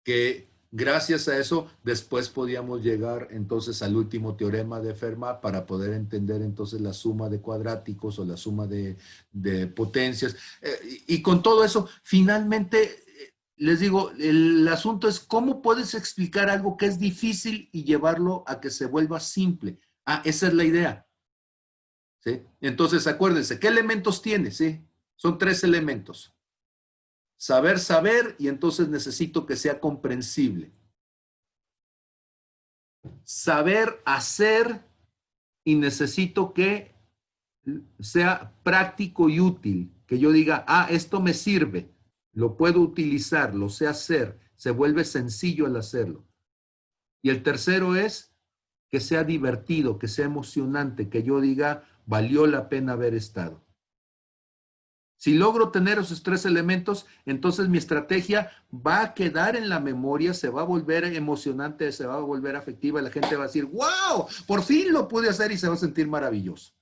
que Gracias a eso, después podíamos llegar entonces al último teorema de Fermat para poder entender entonces la suma de cuadráticos o la suma de potencias. Y con todo eso, finalmente, les digo, el asunto es cómo puedes explicar algo que es difícil y llevarlo a que se vuelva simple. Ah, esa es la idea. ¿Sí? Entonces, acuérdense, ¿qué elementos tiene? ¿Sí? Son 3 elementos. Saber, y entonces necesito que sea comprensible. Saber hacer, y necesito que sea práctico y útil. Que yo diga, ah, esto me sirve, lo puedo utilizar, lo sé hacer, se vuelve sencillo al hacerlo. Y el tercero es que sea divertido, que sea emocionante, que yo diga, valió la pena haber estado. Si logro tener esos 3 elementos, entonces mi estrategia va a quedar en la memoria, se va a volver emocionante, se va a volver afectiva, y la gente va a decir, ¡wow! Por fin lo pude hacer, y se va a sentir maravilloso.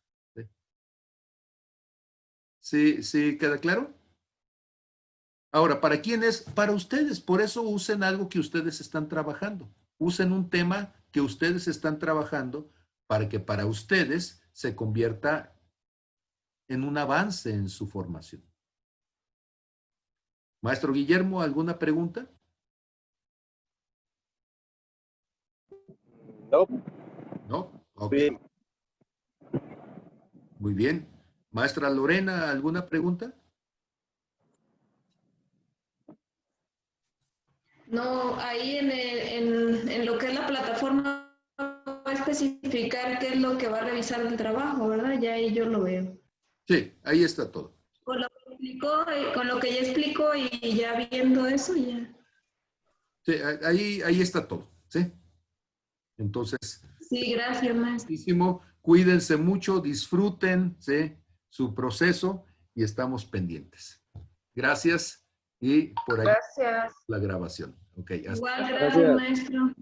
¿Sí queda claro? Ahora, ¿para quién es? Para ustedes. Por eso usen algo que ustedes están trabajando. Usen un tema que ustedes están trabajando para que para ustedes se convierta en un avance en su formación. Maestro Guillermo, ¿alguna pregunta? No. ¿No? Ok. Bien. Muy bien. Maestra Lorena, ¿alguna pregunta? No, ahí en lo que es la plataforma va a especificar qué es lo que va a revisar del trabajo, ¿verdad? Ya ahí yo lo veo. Sí, ahí está todo. Con lo que ya explicó y ya viendo eso, ya. Sí, ahí está todo. ¿Sí? Entonces, Sí, gracias, maestro. muchísimo. Cuídense mucho, disfruten, ¿sí?, su proceso, y estamos pendientes. Gracias, y por ahí Gracias. la grabación. Ok, hasta Igual, gracias, maestro.